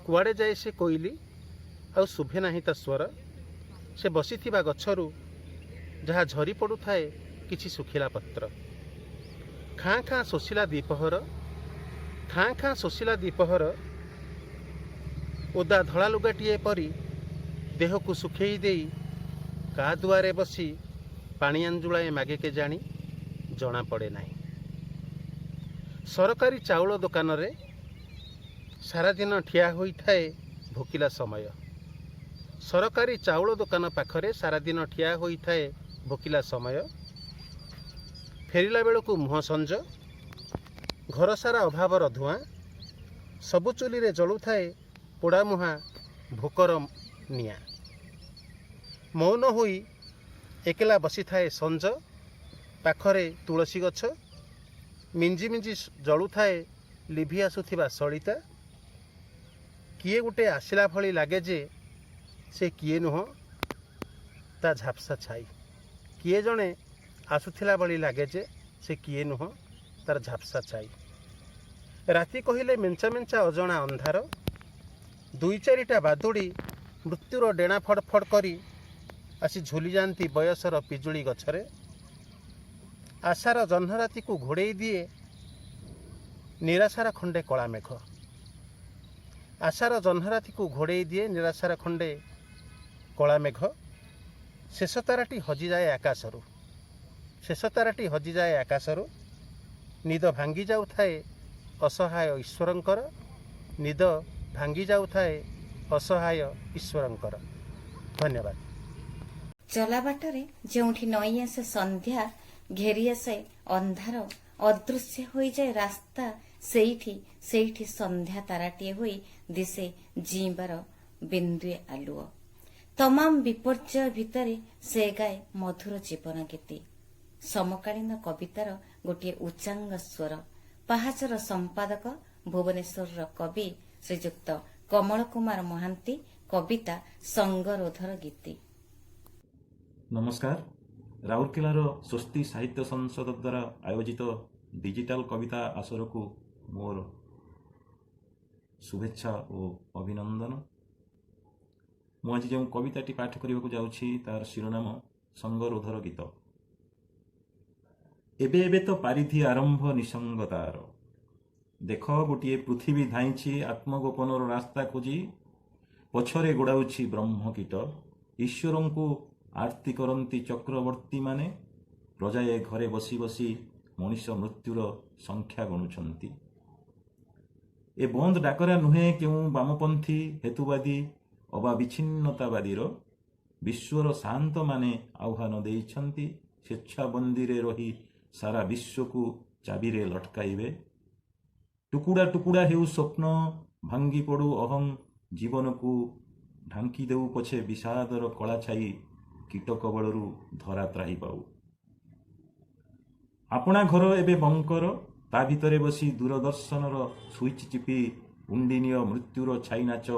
କୁଆଡ଼େ ଯାଏ ସେ କୋଇଲି, ଆଉ ଶୁଭେ ନାହିଁ ତା ସ୍ୱର। ସେ ବସିଥିବା ଗଛରୁ ଯାହା ଝରି ପଡ଼ୁଥାଏ କିଛି ଶୁଖିଲା ପତ୍ର। ଖାଁ ଖାଁ ଶୋଷିଲା ଦ୍ୱିପହର, ଖାଁ ଖାଁ ଶୋଷିଲା ଦ୍ୱିପହର, ଓଦା ଧଳା ଲୁଗାଟିଏ ପରି ଦେହକୁ ଶୁଖେଇ ଦେଇ କାଦୁଆରେ ବସି ପାଣି ଆଞ୍ଜୁଳାଏ ମାଗେ କେଜାଣି, ଜଣାପଡ଼େ ନାହିଁ। ସରକାରୀ ଚାଉଳ ଦୋକାନରେ ସାରାଦିନ ଠିଆ ହୋଇଥାଏ ଭୋକିଲା ସମୟ। ସରକାରୀ ଚାଉଳ ଦୋକାନ ପାଖରେ ସାରାଦିନ ଠିଆ ହୋଇଥାଏ ଭୋକିଲା ସମୟ। ଫେରିଲା ବେଳକୁ ମୁହଁ ସଞ୍ଜ, ଘର ସାରା ଅଭାବର ଧୂଆଁ, ସବୁ ଚୁଲିରେ ଜଳୁଥାଏ ପୋଡ଼ାମୁହାଁ ଭୋକର ନିଆଁ। ମୌନ ହୋଇ ଏକଲା ବସିଥାଏ ସଞ୍ଜ, ପାଖରେ ତୁଳସୀ ଗଛ, ମିଞ୍ଜି ମିଞ୍ଜି ଜଳୁଥାଏ ଲିଭି ଆସୁଥିବା ସଳିତା, କିଏ ଗୋଟେ ଆସିଲା ଭଳି ଲାଗେ ଯେ ସେ କିଏ ନୁହଁ ତା ଝାପ୍ସା ଛାଇ। କିଏ ଜଣେ ଆସୁଥିଲା ଭଳି ଲାଗେ ଯେ ସେ କିଏ ନୁହଁ ତାର ଝାପ୍ସା ଛାଇ। ରାତି କହିଲେ ମେଞ୍ଚା ମେଞ୍ଚା ଅଜଣା ଅନ୍ଧାର, ଦୁଇ ଚାରିଟା ବାଦୁଡ଼ି ମୃତ୍ୟୁର ଡେଣା ଫଡ଼ ଫଡ଼ କରି ଆସି ଝୁଲି ଯାଆନ୍ତି ବୟସର ପିଜୁଳି ଗଛରେ। ଆଶାର ଜହ୍ନରାତିକୁ ଘୋଡ଼େଇ ଦିଏ ନିରାଶାର ଖଣ୍ଡେ କଳା ମେଘ। ଆଶାର ଜହ୍ନରାତିକୁ ଘୋଡ଼େଇ ଦିଏ ନିରାଶାର ଖଣ୍ଡେ କଳା ମେଘ। ଶେଷ ତାରାଟି ହଜିଯାଏ ଆକାଶରୁ, ଶେଷ ତାରାଟି ହଜିଯାଏ ଆକାଶରୁ। ନିଦ ଭାଙ୍ଗି ଯାଉଥାଏ ଅସହାୟ ଈଶ୍ୱରଙ୍କର, ନିଦ ଭାଙ୍ଗି ଯାଉଥାଏ ଅସହାୟ ଈଶ୍ୱରଙ୍କର। ଧନ୍ୟବାଦ। ଚଲାବାଟରେ ଯେଉଁଠି ନଈ ଆସେ ସନ୍ଧ୍ୟା, ଘେରି ଆସେ ଅନ୍ଧାର, ଅଦୃଶ୍ୟ ହୋଇଯାଏ ରାସ୍ତା, ସେଇଠି ସନ୍ଧ୍ୟା ତାରାଟିଏ ହୋଇ ଦିଶେ ଜିଇଁବାର ବିନ୍ଦୁଏ ଆଲୁଅ। ତମାମ ବିପର୍ଯ୍ୟୟ ଭିତରେ ସେ ଗାଏ ମଧୁର ଜୀବନ ଗୀତି। ସମକାଳୀନ କବିତାର ଗୋଟିଏ ଉଚ୍ଚାଙ୍ଗ ସ୍ୱର। ପାହାଚର ସମ୍ପାଦକ ଭୁବନେଶ୍ୱରର କବି ଶ୍ରୀଯୁକ୍ତ କମଳ କୁମାର ମହାନ୍ତି। କବିତା ସଙ୍ଗରୋଧର ଗୀତି। ନମସ୍କାର। ରାଉରକେଲାର ସ୍ୱସ୍ତି ସାହିତ୍ୟ ସଂସଦ ଦ୍ୱାରା ଆୟୋଜିତ ଡିଜିଟାଲ କବିତା ଆସରକୁ ମୋର ଶୁଭେଚ୍ଛା ଓ ଅଭିନନ୍ଦନ। ମୁଁ ଆଜି ଯେଉଁ କବିତାଟି ପାଠ କରିବାକୁ ଯାଉଛି ତାର ଶିରୋନାମ ସଙ୍ଗରୋଧର ଗୀତ। ଏବେ ଏବେ ତ ପାରିଧି ଆରମ୍ଭ ନିସଙ୍ଗତାର, ଦେଖ ଗୋଟିଏ ପୃଥିବୀ ଧାଇଁଛି ଆତ୍ମଗୋପନର ରାସ୍ତା ଖୋଜି, ପଛରେ ଗୋଡ଼ାଉଛି ବ୍ରହ୍ମକୀଟ, ଈଶ୍ୱରଙ୍କୁ ଆରତି କରନ୍ତି ଚକ୍ରବର୍ତ୍ତୀମାନେ, ପ୍ରଜାଏ ଘରେ ବସି ବସି ମଣିଷ ମୃତ୍ୟୁର ସଂଖ୍ୟା ଗଣୁଛନ୍ତି। ଏ ବନ୍ଦ ଡାକରା ନୁହେଁ କେଉଁ ବାମପନ୍ଥୀ ହେତୁବାଦୀ ଅବା ବିଚ୍ଛିନ୍ନତାବାଦୀର, ବିଶ୍ୱର ସାନ୍ତମାନେ ଆହ୍ୱାନ ଦେଇଛନ୍ତି ସ୍ୱେଚ୍ଛାବନ୍ଦୀରେ ରହି ସାରା ବିଶ୍ୱକୁ ଚାବିରେ ଲଟକାଇବେ। ଟୁକୁଡ଼ା ଟୁକୁଡ଼ା ହେଉ ସ୍ୱପ୍ନ, ଭାଙ୍ଗି ପଡ଼ୁ ଅହଂ, ଜୀବନକୁ ଢାଙ୍କି ଦେଉ ପଛେ ବିଷାଦର କଳା ଛାଇ, କୀଟ କବଳରୁ ଧରା ତ୍ରାହି ପାଉ। ଆପଣା ଘର ଏବେ ବଙ୍କର, ତା ଭିତରେ ବସି ଦୂରଦର୍ଶନର ସୁଇଚ୍ ଚିପି ଉଣ୍ଡିନିୟ ମୃତ୍ୟୁର ଛାଇ ନାଚ,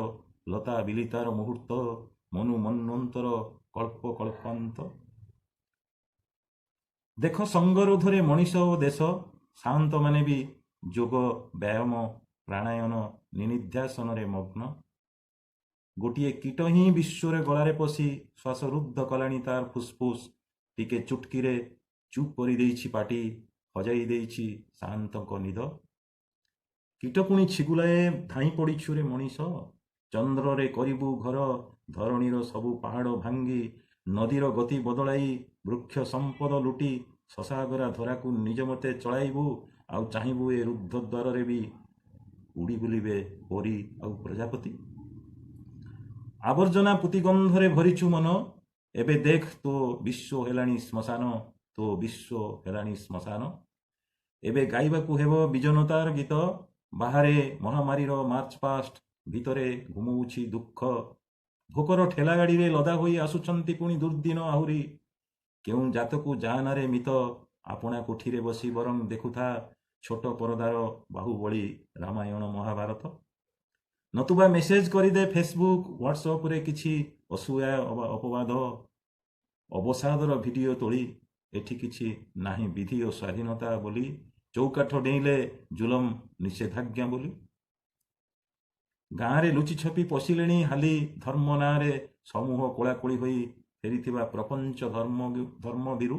ଲତା ବିଲିତାର ମୁହୂର୍ତ୍ତ, ମନୁ ମନ୍ୱନ୍ତର କଳ୍ପ କଳ୍ପାନ୍ତ। ଦେଖ ସଙ୍ଗରୋଧରେ ମଣିଷ ଓ ଦେଶ, ସାନ୍ତମାନେ ବି ଯୋଗ ବ୍ୟାୟାମ ପ୍ରାଣାୟନ ନିନିଧ୍ୟାସନରେ ମଗ୍ନ। ଗୋଟିଏ କୀଟ ହିଁ ବିଶ୍ୱରେ ଗଳାରେ ପଶି ଶ୍ୱାସରୁଦ୍ଧ କଲାଣି ତାର ଫୁସ୍ଫୁସ୍, ଟିକେ ଚୁଟକିରେ ଚୁପ୍ କରିଦେଇଛି ପାଟି, ହଜାଇ ଦେଇଛି ସାନ୍ତଙ୍କ ନିଦ। କୀଟ ପୁଣି ଛିଗୁଲାଏ ଧାଇଁ ପଡ଼ିଛୁ ରେ ମଣିଷ, ଚନ୍ଦ୍ରରେ କରିବୁ ଘର, ଧରଣୀର ସବୁ ପାହାଡ଼ ଭାଙ୍ଗି, ନଦୀର ଗତି ବଦଳାଇ, ବୃକ୍ଷ ସମ୍ପଦ ଲୁଟି, ଶଶାଗରା ଧରାକୁ ନିଜ ମତେ ଚଳାଇବୁ, ଆଉ ଚାହିଁବୁ ଏ ରୁଦ୍ଧ ଦ୍ୱାରରେ ବି ଉଡ଼ି ବୁଲିବେ ପରୀ ଆଉ ପ୍ରଜାପତି। ଆବର୍ଜନା ପୁତିଗନ୍ଧରେ ଭରିଛୁ ମନ, ଏବେ ଦେଖ ତୋ ବିଶ୍ୱ ହେଲାଣି ଶ୍ମଶାନ, ତୋ ବିଶ୍ୱ ହେଲାଣି ଶ୍ମଶାନ। ଏବେ ଗାଇବାକୁ ହେବ ବିଜନତାର ଗୀତ, ବାହାରେ ମହାମାରୀର ମାର୍ଚ୍ଚ ପାଷ୍ଟ, ଭିତରେ ଘୁମଉଛି ଦୁଃଖ। ଭୋକର ଠେଲା ଗାଡ଼ିରେ ଲଦା ହୋଇ ଆସୁଛନ୍ତି ପୁଣି ଦୁର୍ଦ୍ଦିନ ଆହୁରି, କେଉଁ ଜାତକୁ ଜାହାନରେ ମିତ, ଆପଣା କୋଠିରେ ବସି ବରଂ ଦେଖୁଥା ଛୋଟ ପରଦାର ବାହୁବଳୀ ରାମାୟଣ ମହାଭାରତ। ନତୁବା ମେସେଜ କରିଦେ ଫେସବୁକ୍ ହ୍ୱାଟ୍ସଆପ୍ରେ କିଛି ଅସୂୟା ଅପବାଦ, ଅବସାଦର ଭିଡ଼ିଓ ତୋଳି। ଏଠି କିଛି ନାହିଁ ବିଧି ଓ ସ୍ୱାଧୀନତା ବୋଲି, ଚୌକାଠ ଡେଇଁଲେ ଜୁଲମ ନିଷେଧାଜ୍ଞା ବୋଲି। ଗାଁରେ ଲୁଚି ଛପି ପଶିଲେଣି ହାଲି, ଧର୍ମ ନାଁରେ ସମୂହ କୋଳାକୋଳି ହୋଇ ଫେରିଥିବା ପ୍ରପଞ୍ଚ ଧର୍ମଭୀରୁ।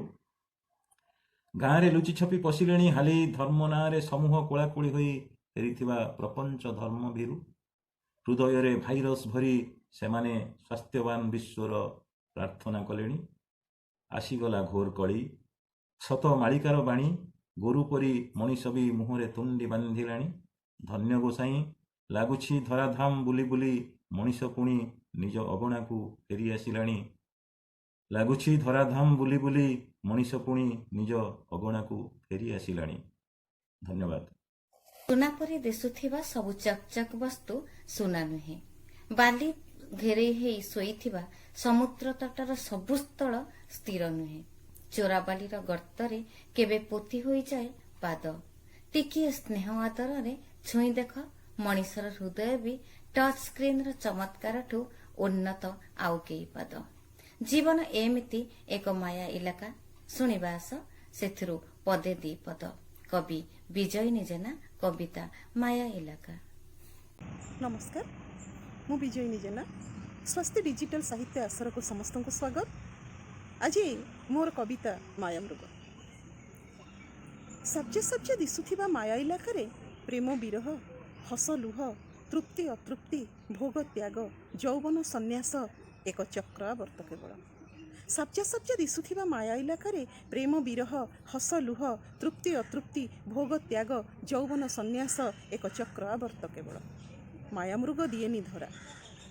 ଗାଁରେ ଲୁଚି ଛପି ପଶିଲେଣି ହାଲି, ଧର୍ମ ନାଁରେ ସମୂହ କୋଳାକୋଳି ହୋଇ ଫେରିଥିବା ପ୍ରପଞ୍ଚ ଧର୍ମଭୀରୁ। ହୃଦୟରେ ଭାଇରସ୍ ଭରି ସେମାନେ ସ୍ୱାସ୍ଥ୍ୟବାନ ବିଶ୍ୱର ପ୍ରାର୍ଥନା କଲେଣି। ଆସିଗଲା ଘୋର କଳି, ସତ ମାଳିକାର ବାଣୀ, ଗୋରୁ ପରି ମଣିଷ ବି ମୁହଁରେ ତୁଣ୍ଡି ବାନ୍ଧିଲାଣି। ଧନ୍ୟ ଗୋସାଇଁ, ଲାଗୁଛି ଧରାଧାମ ବୁଲି ବୁଲି ମଣିଷ ପୁଣି ନିଜ ଅଗଣାକୁ ଫେରି ଆସିଲାଣି। ଲାଗୁଛି ଧରାଧାମ ବୁଲି ବୁଲି ମଣିଷ ପୁଣି ନିଜ ଅଗଣାକୁ ଫେରି ଆସିଲାଣି। ଧନ୍ୟବାଦ। ସୁନା ପରି ଦିଶୁଥିବା ସବୁ ଚକଚକ ବସ୍ତୁ ସୁନା ନୁହେଁ। ବାଲି ଘେରେଇ ହେଇ ଶୋଇଥିବା ସମୁଦ୍ର ତଟର ସବୁ ସ୍ଥଳ ସ୍ଥିର ନୁହେଁ। ଚୋରାବାଲିର ଗର୍ତ୍ତରେ କେବେ ପୋତି ହୋଇଯାଏ ପାଦ। ଟିକିଏ ସ୍ନେହ ଆଦରରେ ଛୁଇଁ ଦେଖ ମଣିଷର ହୃଦୟ ବି ଟଚ୍ ସ୍କ୍ରିନ୍ର ଚମତ୍କାରଠୁ ଉନ୍ନତ ଆଉ କେଇ ପାଦ। ଜୀବନ ଏମିତି ଏକ ମାୟା ଇଲାକା, ଶୁଣିବା ଆସ ସେଥିରୁ ପଦେ ଦି ପଦ। କବି ବିଜୟିନୀ ଜେନା, କବିତା ମାୟା ଇଲାକା। ନମସ୍କାର, ମୁଁ ବିଜୟିନୀ ଜେନା। ସ୍ୱସ୍ତି ଡିଜିଟାଲ ସାହିତ୍ୟ ଆସରକୁ ସମସ୍ତଙ୍କୁ ସ୍ୱାଗତ। ଆଜି ମୋର କବିତା ମାୟାମୃଗ। ସବ୍ଜେ ସବ୍ଜେ ଦିଶୁଥିବା ମାୟା ଇଲାକାରେ ପ୍ରେମ ବିରହ, ହସ ଲୁହ, ତୃପ୍ତି ଅତୃପ୍ତି, ଭୋଗ ତ୍ୟାଗ, ଯୌବନ ସନ୍ନ୍ୟାସ ଏକ ଚକ୍ର ଆବର୍ତ୍ତ କେବଳ। ସବ୍ଜେ ସବ୍ଜେ ଦିଶୁଥିବା ମାୟା ଇଲାକାରେ ପ୍ରେମ ବିରହ, ହସ ଲୁହ, ତୃପ୍ତି ଅତୃପ୍ତି, ଭୋଗ ତ୍ୟାଗ, ଯୌବନ ସନ୍ନ୍ୟାସ ଏକ ଚକ୍ର ଆବର୍ତ୍ତ କେବଳ। ମାୟାମୃଗ ଦିଏନି ଧରା,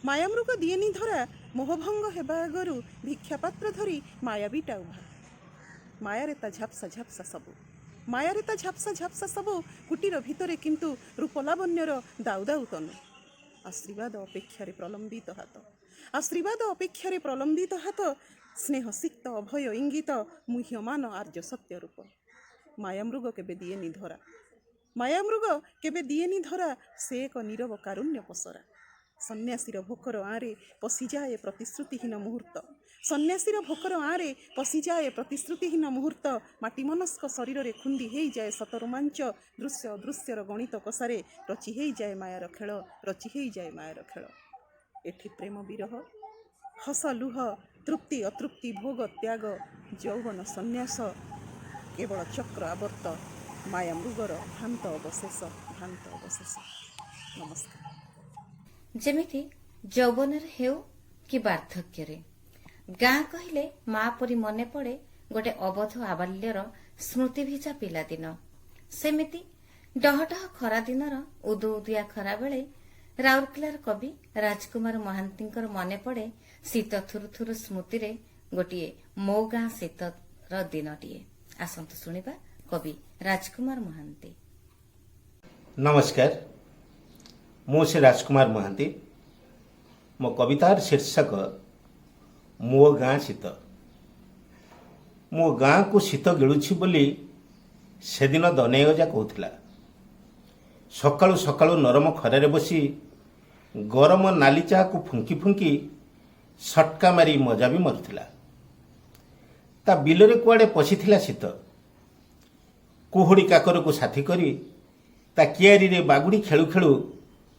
ମାୟାମୃଗ ଦିଏନି ଧରା, ମୋହଭଙ୍ଗ ହେବା ଆଗରୁ ଭିକ୍ଷାପାତ୍ର ଧରି ମାୟାବୀଟା ଉଭା। ମାୟାରେ ତା ଝାପ୍ସା ଝାପ୍ସା ସବୁ, ମାୟାରେ ତା ଝାପ୍ସା ଝାପ୍ସା ସବୁ, କୁଟୀର ଭିତରେ କିନ୍ତୁ ରୂପଲାବଣ୍ୟର ଦାଉ ଦାଉ ତନୁ। ଆଶୀର୍ବାଦ ଅପେକ୍ଷାରେ ପ୍ରଲମ୍ବିତ ହାତ, ଆଶୀର୍ବାଦ ଅପେକ୍ଷାରେ ପ୍ରଲମ୍ବିତ ହାତ, ସ୍ନେହ ସିକ୍ତ ଅଭୟ ଇଙ୍ଗିତ, ମୁହ୍ୟମାନ ଆର୍ଯ୍ୟ ସତ୍ୟ ରୂପ। ମାୟାମୃଗ କେବେ ଦିଏନି ଧରା, ମାୟାମୃଗ କେବେ ଦିଏନି ଧରା, ସେ ଏକ ନୀରବ କାରୁଣ୍ୟ ପସରା। ସନ୍ନ୍ୟାସୀର ଭୋକର ଆଁରେ ପଶିଯାଏ ପ୍ରତିଶ୍ରୁତିହୀନ ମୁହୂର୍ତ୍ତ, ସନ୍ନ୍ୟାସୀର ଭୋକର ଆଁରେ ପଶିଯାଏ ପ୍ରତିଶ୍ରୁତିହୀନ ମୁହୂର୍ତ୍ତ। ମାଟି ମନସ୍କ ଶରୀରରେ ଖୁନ୍ଦି ହେଇଯାଏ ଶତ ରୋମାଞ୍ଚ, ଦୃଶ୍ୟ ଅଦୃଶ୍ୟର ଗଣିତ କଷାରେ ରଚି ହେଇଯାଏ ମାୟାର ଖେଳ, ରଚି ହେଇଯାଏ ମାୟାର ଖେଳ। ଏଠି ପ୍ରେମ ବିରହ, ହସ ଲୁହ, ତୃପ୍ତି ଅତୃପ୍ତି, ଭୋଗ ତ୍ୟାଗ, ଯୌବନ ସନ୍ନ୍ୟାସ କେବଳ ଚକ୍ର ଆବର୍ତ୍ତ। ମାୟାମୃଗର ଭ୍ରାନ୍ତ ଅବଶେଷ, ଭ୍ରାନ୍ତ ଅବଶେଷ। ନମସ୍କାର। ଯେମିତି ଯୌବନରେ ହେଉ କି ବାର୍ଦ୍ଧକ୍ୟରେ, ଗାଁ କହିଲେ ମା ପରି ମନେ ପଡ଼େ ଗୋଟେ ଅବଧ ଆବାଲ୍ୟର ସ୍ମୃତିଭିଜା ପିଲାଦିନ। ସେମିତି ଡହଡହ ଖରାଦିନର ଉଦୁଉଦିଆ ଖରାବେଳେ ରାଉରକେଲାର କବି ରାଜକୁମାର ମହାନ୍ତିଙ୍କର ମନେ ପଡ଼େ ଶୀତ ଥୁରୁଥୁରୁ ସ୍ମୃତିରେ ଗୋଟିଏ ମୋ ଗାଁ ଶୀତର ଦିନଟିଏ। ଆସନ୍ତୁ ଶୁଣିବା କବି ରାଜକୁମାର ମହାନ୍ତି। ନମସ୍କାର, ମୁଁ ଶ୍ରୀ ରାଜକୁମାର ମହାନ୍ତି। ମୋ କବିତାର ଶୀର୍ଷକ ମୋ ଗାଁ ଶୀତ। ମୋ ଗାଁକୁ ଶୀତ ଗିଳୁଛି ବୋଲି ସେଦିନ ଦନେଇ ଅଜା କହୁଥିଲା। ସକାଳୁ ସକାଳୁ ନରମ ଖରାରେ ବସି ଗରମ ନାଲି ଚାକୁ ଫୁଙ୍କି ଫୁଙ୍କି ସଟକା ମାରି ମଜା ବି ମାରୁଥିଲା। ତା ବିଲରେ କୁଆଡ଼େ ପଶିଥିଲା ଶୀତ। କୁହୁଡ଼ି କାକରକୁ ସାଥୀ କରି ତା କିଆରୀରେ ବାଗୁଡ଼ି ଖେଳୁ ଖେଳୁ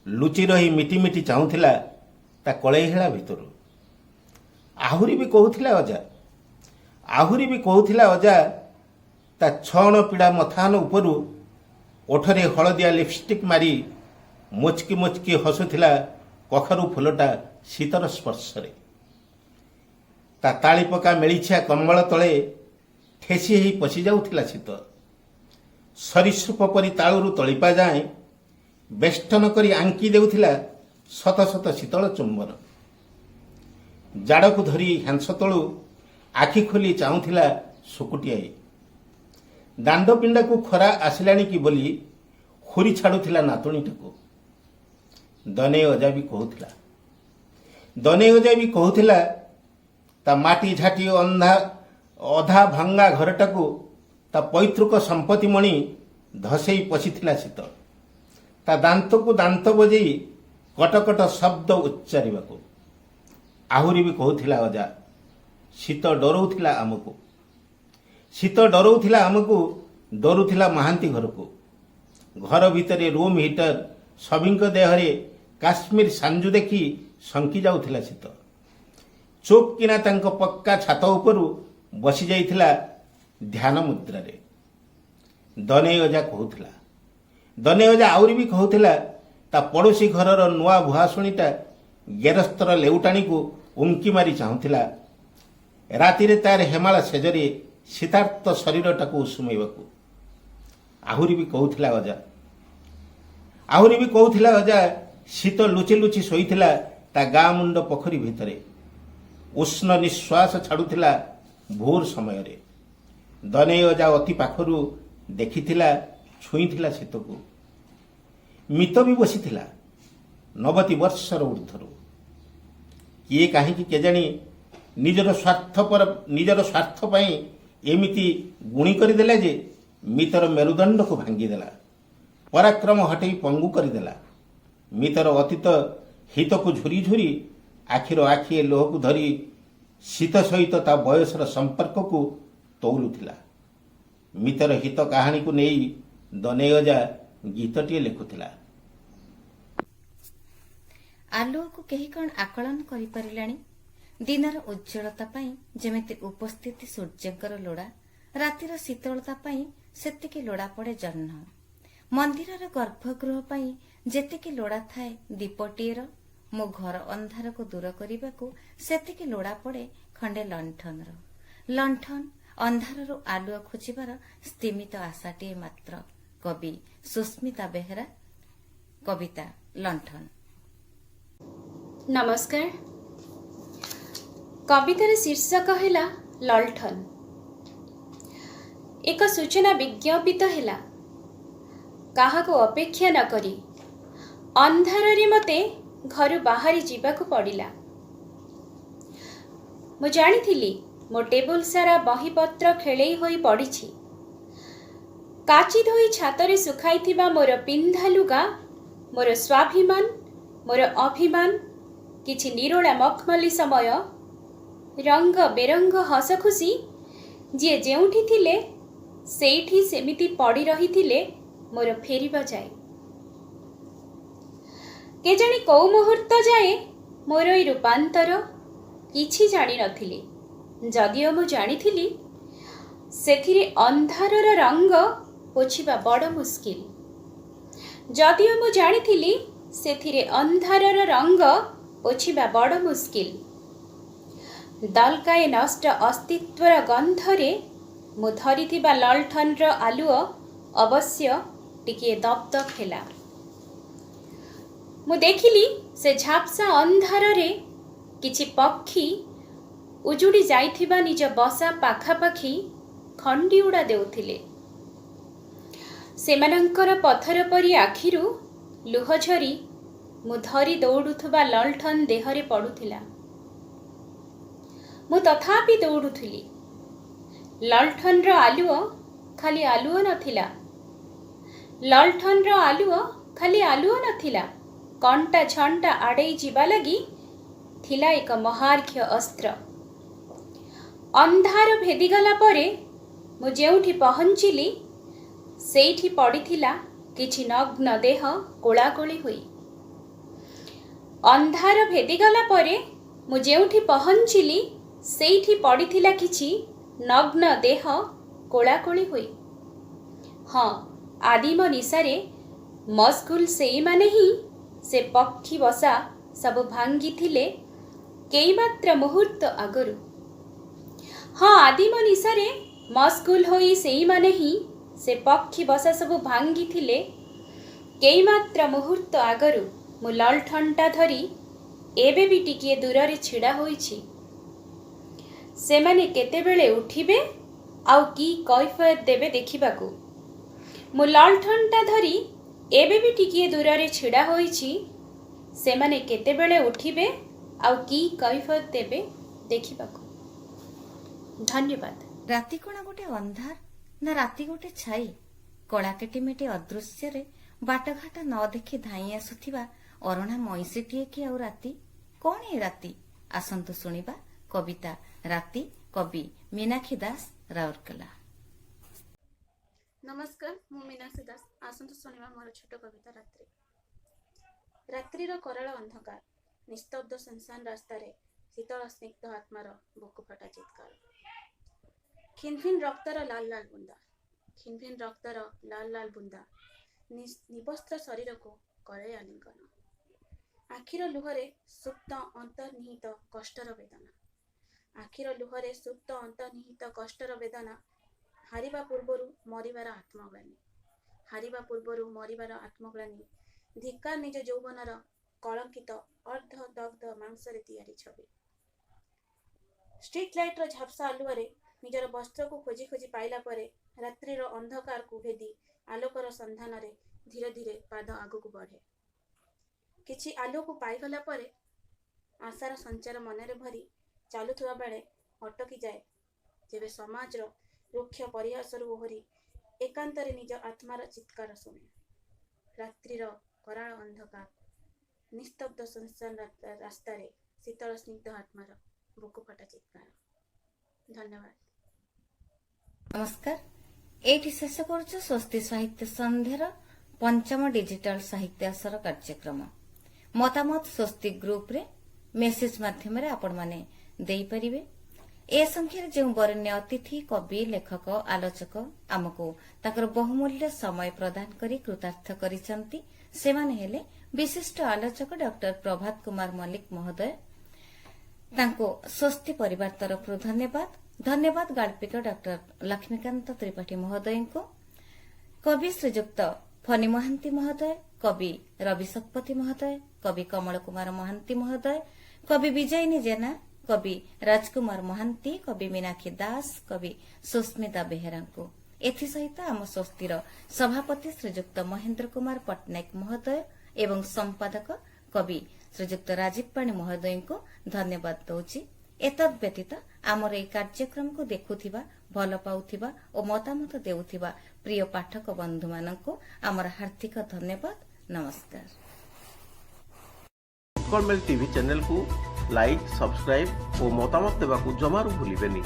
ଲୁଚି ରହି ମିଟି ମିଟି ଚାହୁଁଥିଲା ତା କଳେଇ ହେଳା ଭିତରୁ। ଆହୁରି ବି କହୁଥିଲା ଅଜା ତା ଛଅଣ ପିଡ଼ା ମଥାନ ଉପରୁ ଓଠରେ ହଳଦିଆ ଲିପଷ୍ଟିକ୍ ମାରି ମୁଚକି ମୁଚକି ହସୁଥିଲା କଖାରୁ ଫୁଲଟା ଶୀତର ସ୍ପର୍ଶରେ। ତା ତାଳିପକା ମେଳିଛିଆ କମ୍ବଳ ତଳେ ଠେସି ହେଇ ପଶି ଯାଉଥିଲା ଶୀତ। ସରୀସୃପ ପରି ତାଳୁରୁ ତଳିପା ଯାଏଁ ବେଷ୍ଟନ କରି ଆଙ୍କି ଦେଉଥିଲା ଶତ ଶତ ଶୀତଳ ଚୁମ୍ବନ। ଜାଡ଼କୁ ଧରି ହାଂସ ତଳୁ ଆଖି ଖୋଲି ଚାହୁଁଥିଲା ଶୁକୁଟିଆଇ। ଦାଣ୍ଡ ପିଣ୍ଡାକୁ ଖରା ଆସିଲାଣି କି ବୋଲି ହୁରି ଛାଡ଼ୁଥିଲା ନାତୁଣୀଟାକୁ। ଦନେଇ ଅଜା ବି କହୁଥିଲା ତା ମାଟି ଝାଟି ଅଧା ଭଙ୍ଗା ଘରଟାକୁ ତା ପୈତୃକ ସମ୍ପତ୍ତି ମଣି ଧସେଇ ପଶିଥିଲା ଶୀତ। ତା ଦାନ୍ତକୁ ଦାନ୍ତ ବଜେଇ କଟକଟ ଶବ୍ଦ ଉଚ୍ଚାରିବାକୁ। ଆହୁରି ବି କହୁଥିଲା ଅଜା, ଶୀତ ଡରଉଥିଲା ଆମକୁ, ଡରୁଥିଲା ମହାନ୍ତି ଘରକୁ। ଘର ଭିତରେ ରୁମ୍ ହିଟର, ସଭିଙ୍କ ଦେହରେ କାଶ୍ମୀର ସାଞ୍ଜୁ ଦେଖି ଶଙ୍କି ଯାଉଥିଲା ଶୀତ। ଚୁପ୍ କିନା ତାଙ୍କ ପକ୍କା ଛାତ ଉପରୁ ବସି ଯାଇଥିଲା ଧ୍ୟାନ ମୁଦ୍ରାରେ। ଦନେଇ ଅଜା ଆହୁରି ବି କହୁଥିଲା ତା ପଡ଼ୋଶୀ ଘରର ନୂଆ ଭୁଆସୁଣୀଟା ଗେରସ୍ତର ଲେଉଟାଣିକୁ ଉଙ୍କି ମାରି ଚାହୁଁଥିଲା ରାତିରେ ତାର ହେମାଳ ସେଜରେ ଶୀତାର୍ତ ଶରୀରଟାକୁ ଉଷୁମେଇବାକୁ। ଆହୁରି ବି କହୁଥିଲା ଅଜା ଶୀତ ଲୁଚି ଲୁଚି ଶୋଇଥିଲା ତା ଗାଁ ମୁଣ୍ଡ ପୋଖରୀ ଭିତରେ। ଉଷ୍ଣ ନିଶ୍ୱାସ ଛାଡୁଥିଲା ଭୋର ସମୟରେ। ଦନେଇ ଅଜା ଅତି ପାଖରୁ ଦେଖିଥିଲା, ଛୁଇଁଥିଲା ଶୀତକୁ। ମିତ ବି ବସିଥିଲା 90 ବର୍ଷର ଉର୍ଦ୍ଧ୍ୱରୁ। କିଏ କାହିଁକି କେଜାଣି ନିଜର ସ୍ୱାର୍ଥ ପାଇଁ ଏମିତି ଗୁଣି କରିଦେଲା ଯେ ମିତର ମେରୁଦଣ୍ଡକୁ ଭାଙ୍ଗିଦେଲା। ପରାକ୍ରମ ହଟେଇ ପଙ୍ଗୁ କରିଦେଲା। ମିତର ଅତୀତ ହିତକୁ ଝୁରି ଝୁରି ଆଖିର ଆଖିଏ ଲୁହକୁ ଧରି ଶୀତ ସହିତ ତା ବୟସର ସମ୍ପର୍କକୁ ତଉଲୁଥିଲା। ମିତର ହିତ କାହାଣୀକୁ ନେଇ ଦନେଇ ଅଜା ଗୀତଟିଏ ଲେଖୁଥିଲା। ଆଲୁଅକୁ କେହି କ'ଣ ଆକଳନ କରିପାରିଲାଣି? ଦିନର ଉଜ୍ଜଳତା ପାଇଁ ଯେମିତି ଉପସ୍ଥିତି ସୂର୍ଯ୍ୟଙ୍କର ଲୋଡ଼ା, ରାତିର ଶୀତଳତା ପାଇଁ ସେତିକି ଲୋଡ଼ା ପଡ଼େ ଜହ୍ନ। ମନ୍ଦିରର ଗର୍ଭଗୃହ ପାଇଁ ଯେତିକି ଲୋଡ଼ା ଥାଏ ଦୀପଟିଏର, ମୋ ଘର ଅନ୍ଧାରକୁ ଦୂର କରିବାକୁ ସେତିକି ଲୋଡ଼ା ପଡ଼େ ଖଣ୍ଡେ ଲଣ୍ଠନର। ଲଣ୍ଠନ ଅନ୍ଧାରରୁ ଆଲୁଅ ଖୋଜିବାର ସ୍ତିମିତ ଆଶାଟିଏ ମାତ୍ର। କବି ସୁସ୍ମିତା ବେହେରା, କବିତା ଲଣ୍ଠନ। ନମସ୍କାର। କବିତାର ଶୀର୍ଷକ ହେଲା ଲଣ୍ଠନ। ଏକ ସୂଚନା ବିଜ୍ଞପିତ ହେଲା। କାହାକୁ ଅପେକ୍ଷା ନ କରି ଅନ୍ଧାରରେ ମୋତେ ଘରୁ ବାହାରି ଯିବାକୁ ପଡ଼ିଲା। ମୁଁ ଜାଣିଥିଲି ମୋ ଟେବୁଲ ସାରା ବହିପତ୍ର ଖେଳେଇ ହୋଇ ପଡ଼ିଛି। କାଚି ଧୋଇ ଛାତରେ ଶୁଖାଇଥିବା ମୋର ପିନ୍ଧା ଲୁଗା, ମୋର ସ୍ୱାଭିମାନ, ମୋର ଅଭିମାନ, କିଛି ନିରୋଳା ମଖମଲି ସମୟ, ରଙ୍ଗ ବେରଙ୍ଗ ହସ ଖୁସି, ଯିଏ ଯେଉଁଠି ଥିଲେ ସେଇଠି ସେମିତି ପଡ଼ି ରହିଥିଲେ ମୋର ଫେରିବା ଯାଏ। କେଜାଣି କୋଉ ମୁହୂର୍ତ୍ତ ଯାଏ ମୋର ଏଇ ରୂପାନ୍ତର କିଛି ଜାଣିନଥିଲି। ଯଦିଓ ମୁଁ ଜାଣିଥିଲି ସେଥିରେ ଅନ୍ଧାରର ରଙ୍ଗ ପୋଛିବା ବଡ଼ ମୁସ୍କିଲ। ଯଦିଓ ମୁଁ ଜାଣିଥିଲି ସେଥିରେ ଅନ୍ଧାରର ରଙ୍ଗ ପୋଛିବା ବଡ଼ ମୁସ୍କିଲ। ଦଲକାଏ ନଷ୍ଟ ଅସ୍ତିତ୍ୱର ଗନ୍ଧରେ ମୁଁ ଧରିଥିବା ଲଣ୍ଠନର ଆଲୁଅ ଅବଶ୍ୟ ଟିକିଏ ଦପ୍ ଦପ୍ ହେଲା। ମୁଁ ଦେଖିଲି ସେ ଝାପ୍ସା ଅନ୍ଧାରରେ କିଛି ପକ୍ଷୀ ଉଜୁଡ଼ି ଯାଇଥିବା ନିଜ ବସା ପାଖାପାଖି ଖଣ୍ଡି ଉଡ଼ା ଦେଉଥିଲେ। ସେମାନଙ୍କର ପଥର ପରି ଆଖିରୁ ଲୁହ ଝରି ମୁଁ ଧରି ଦୌଡ଼ୁଥିବା ଲଣ୍ଠନ ଦେହରେ ପଡ଼ୁଥିଲା। ମୁଁ ତଥାପି ଦୌଡ଼ୁଥିଲି। ଲଣ୍ଠନର ଆଲୁଅ ଖାଲି ଆଲୁଅ ନଥିଲା। ଲଣ୍ଠନର ଆଲୁଅ ଖାଲି ଆଲୁଅ ନଥିଲା, କଣ୍ଟା ଝଣ୍ଟା ଆଡ଼େଇ ଯିବା ଲାଗି ଥିଲା ଏକ ମହାର୍ଘ୍ୟ ଅସ୍ତ୍ର। ଅନ୍ଧାର ଭେଦିଗଲା ପରେ ମୁଁ ଯେଉଁଠି ପହଞ୍ଚିଲି ସେଇଠି ପଡ଼ିଥିଲା କିଛି ନଗ୍ନ ଦେହ କୋଳାକୋଳି ହୋଇ। ଅନ୍ଧାର ଭେଦିଗଲା ପରେ ମୁଁ ଯେଉଁଠି ପହଞ୍ଚିଲି ସେଇଠି ପଡ଼ିଥିଲା କିଛି ନଗ୍ନ ଦେହ କୋଳାକୋଳି ହୋଇ। ହଁ, ଆଦିମ ନିଶାରେ ମସଗୁଲ ସେଇମାନେ ହିଁ ସେ ପକ୍ଷୀ ବସା ସବୁ ଭାଙ୍ଗିଥିଲେ କେଇମାତ୍ର ମୁହୂର୍ତ୍ତ ଆଗରୁ। ହଁ, ଆଦିମ ନିଶାରେ ମସଗୁଲ ହୋଇ ସେଇମାନେ ହିଁ ସେ ପକ୍ଷୀ ବସା ସବୁ ଭାଙ୍ଗିଥିଲେ କେଇମାତ୍ର ମୁହୂର୍ତ୍ତ ଆଗରୁ। ମୁଁ ଲଣ୍ଠନଟା ଧରି ଏବେ ବି ଟିକିଏ ଦୂରରେ ଛିଡ଼ା ହୋଇଛି। ସେମାନେ କେତେବେଳେ ଉଠିବେ ଆଉ କି କୈଫିୟତ ଦେବେ ଦେଖିବାକୁ। ମୁଁ ଲଣ୍ଠନଟା ଧରି ଏବେ ବି ଟିକିଏ ଦୂରରେ ଛିଡ଼ା ହୋଇଛି। ସେମାନେ କେତେବେଳେ ଉଠିବେ ଆଉ କି କୈଫିୟତ ଦେବେ ଦେଖିବାକୁ। ଧନ୍ୟବାଦ। ରାତି କ'ଣ ଗୋଟେ ଅନ୍ଧାର ନା ରାତି ଗୋଟେ ଛାଇ? କଳାକେଟିମିଟି ଅଦୃଶ୍ୟରେ ବାଟଘାଟ ନ ଦେଖି ଧାଇଁ ଆସୁଥିବା ଅରଣା ମଇଁଷିଟିଏ କି ଆଉ ରାତି? କ'ଣ ଏ ରାତି? ଆସନ୍ତୁ ଶୁଣିବା କବିତା ରାତି, କବି ମୀନାକ୍ଷୀ ଦାସ, ରାଉରକେଲା। ନମସ୍କାର, ମୁଁ ମୀନାକ୍ଷୀ ଦାସ। ଆସନ୍ତୁ ଶୁଣିବା ମୋର ଛୋଟ କବିତା ରାତ୍ରି। ରାତ୍ରିର କରାଳ ଅନ୍ଧକାର, ନିସ୍ତବ୍ଧ ସୁନସାନ ରାସ୍ତାରେ ଶୀତଳ ସ୍ନିଗ୍ଧ ଆତ୍ମାର ବୁକୁ ଫଟା ଚିତ୍କାର। ଖିନଭିନ ରକ୍ତର ଲାଲ ଲାଲ ବୁନ୍ଦା, ଖିନଭିନ ରକ୍ତର ଲାଲ ଲାଲ ବୁନ୍ଦା ନିବସ୍ତ୍ର ଶରୀରକୁ କରେ ଆଲିଙ୍ଗନ। ଆଖିର ଲୁହରେ ସୁପ୍ତ ଅନ୍ତର୍ନିହିତ କଷ୍ଟର ବେଦନା। ଆଖିର ଲୁହରେ ସୁପ୍ତ ଅନ୍ତର୍ନିହିତ କଷ୍ଟର ବେଦନା। ହାରିବା ପୂର୍ବରୁ ମରିବାର ଆତ୍ମଗ୍ଳାନି, ହାରିବା ପୂର୍ବରୁ ମରିବାର ଆତ୍ମଗ୍ଳାନି। ଧିକ୍କାର ନିଜ ଯୌବନର କଳଙ୍କିତ ଅର୍ଦ୍ଧ ଦଗ୍ଧ ମାଂସରେ ତିଆରି ଛବି। ଷ୍ଟ୍ରିଟ୍ ଲାଇଟ୍ର ଝାପ୍ସା ଆଲୁଅରେ ନିଜର ବସ୍ତ୍ରକୁ ଖୋଜି ଖୋଜି ପାଇଲା ପରେ ରାତ୍ରିର ଅନ୍ଧକାରକୁ ଭେଦି ଆଲୋକର ସନ୍ଧାନରେ ଧୀରେ ଧୀରେ ପାଦ ଆଗକୁ ବଢ଼େ। କିଛି ଆଲୋକକୁ ପାଇଗଲା ପରେ ଆଶାର ସଞ୍ଚାର ମନରେ ଭରି ଚାଲୁଥିବା ବେଳେ ଅଟକି ଯାଏ ଯେବେ ସମାଜର ରୁକ୍ଷ ପରିହାସରୁ ଓହରି ଏକାନ୍ତରେ ନିଜ ଆତ୍ମାର ଚିତ୍କାର ଶୁଣେ। ରାତ୍ରିର କରାଳ ଅନ୍ଧକାର ନିସ୍ତବ୍ଧ ସୁନସାନ ରାସ୍ତାରେ ଶୀତଳ ସ୍ନିଗ୍ଧ ଆତ୍ମାର ବୁକୁ ଫଟା ଚିତ୍କାର। ଧନ୍ୟବାଦ। ନମସ୍କାର। ଏଇଠି ଶେଷ କରୁଛୁ ସ୍ୱସ୍ତି ସାହିତ୍ୟ ସନ୍ଧ୍ୟାର ପଞ୍ଚମ ଡିଜିଟାଲ ସାହିତ୍ୟ ଆସର କାର୍ଯ୍ୟକ୍ରମ। ମତାମତ ସ୍ୱସ୍ତି ଗ୍ରୁପରେ ମେସେଜ ମାଧ୍ୟମରେ ଆପଣମାନେ ଦେଇପାରିବେ। ଏ ସଂଖ୍ୟାରେ ଯେଉଁ ବରେଣ୍ୟ ଅତିଥି, କବି, ଲେଖକ, ଆଲୋଚକ ଆମକୁ ତାଙ୍କର ବହୁମୂଲ୍ୟ ସମୟ ପ୍ରଦାନ କରି କୃତାର୍ଥ କରିଛନ୍ତି ସେମାନେ ହେଲେ ବିଶିଷ୍ଟ ଆଲୋଚକ ଡକ୍ଟର ପ୍ରଭାତ କୁମାର ମଲ୍ଲିକ ମହୋଦୟ। ତାଙ୍କୁ ସ୍ୱସ୍ତି ପରିବାର ତରଫରୁ ଧନ୍ୟବାଦ। ଧନ୍ୟବାଦ ଗାଳ୍ପିକ ଡକ୍ଟର ଲକ୍ଷ୍ମୀକାନ୍ତ ତ୍ରିପାଠୀ ମହୋଦୟଙ୍କୁ, କବି ଶ୍ରୀଯୁକ୍ତ ଫନି ମହାନ୍ତି ମହୋଦୟ, କବି ରବି ଶତପଥୀ ମହୋଦୟ, କବି କମଳ କୁମାର ମହାନ୍ତି ମହୋଦୟ, କବି ବିଜୟିନୀ ଜେନା, କବି ରାଜକୁମାର ମହାନ୍ତି, କବି ମୀନାକ୍ଷୀ ଦାସ, କବି ସୁସ୍ମିତା ବେହେରାଙ୍କୁ, ଏଥିସହିତ ଆମ ସ୍ୱସ୍ତିର ସଭାପତି ଶ୍ରୀଯୁକ୍ତ ମହେନ୍ଦ୍ର କୁମାର ପଟ୍ଟନାୟକ ମହୋଦୟ ଏବଂ ସମ୍ପାଦକ କବି ଶ୍ରୀଯୁକ୍ତ ରାଜୀବ ପାଣି ମହୋଦୟଙ୍କୁ ଧନ୍ୟବାଦ ଦଉଛି। ଏତଦ୍ ବ୍ୟତୀତ ଆମର ଏହି କାର୍ଯ୍ୟକ୍ରମକୁ ଦେଖୁଥିବା, ଭଲ ପାଉଥିବା ଓ ମତାମତ ଦେଉଥିବା ପ୍ରିୟ ପାଠକ ବନ୍ଧୁମାନଙ୍କୁ ଆମର ହାର୍ଦ୍ଦିକ ଧନ୍ୟବାଦ। ନମସ୍କାର। ଉତ୍କଳ ମେଲ୍ ଟିଭି ଚ୍ୟାନେଲକୁ ଲାଇକ୍, ସବସ୍କ୍ରାଇବ୍ ଓ ମତାମତ ଦେବାକୁ ଜମାରୁ ଭୁଲିବେନି।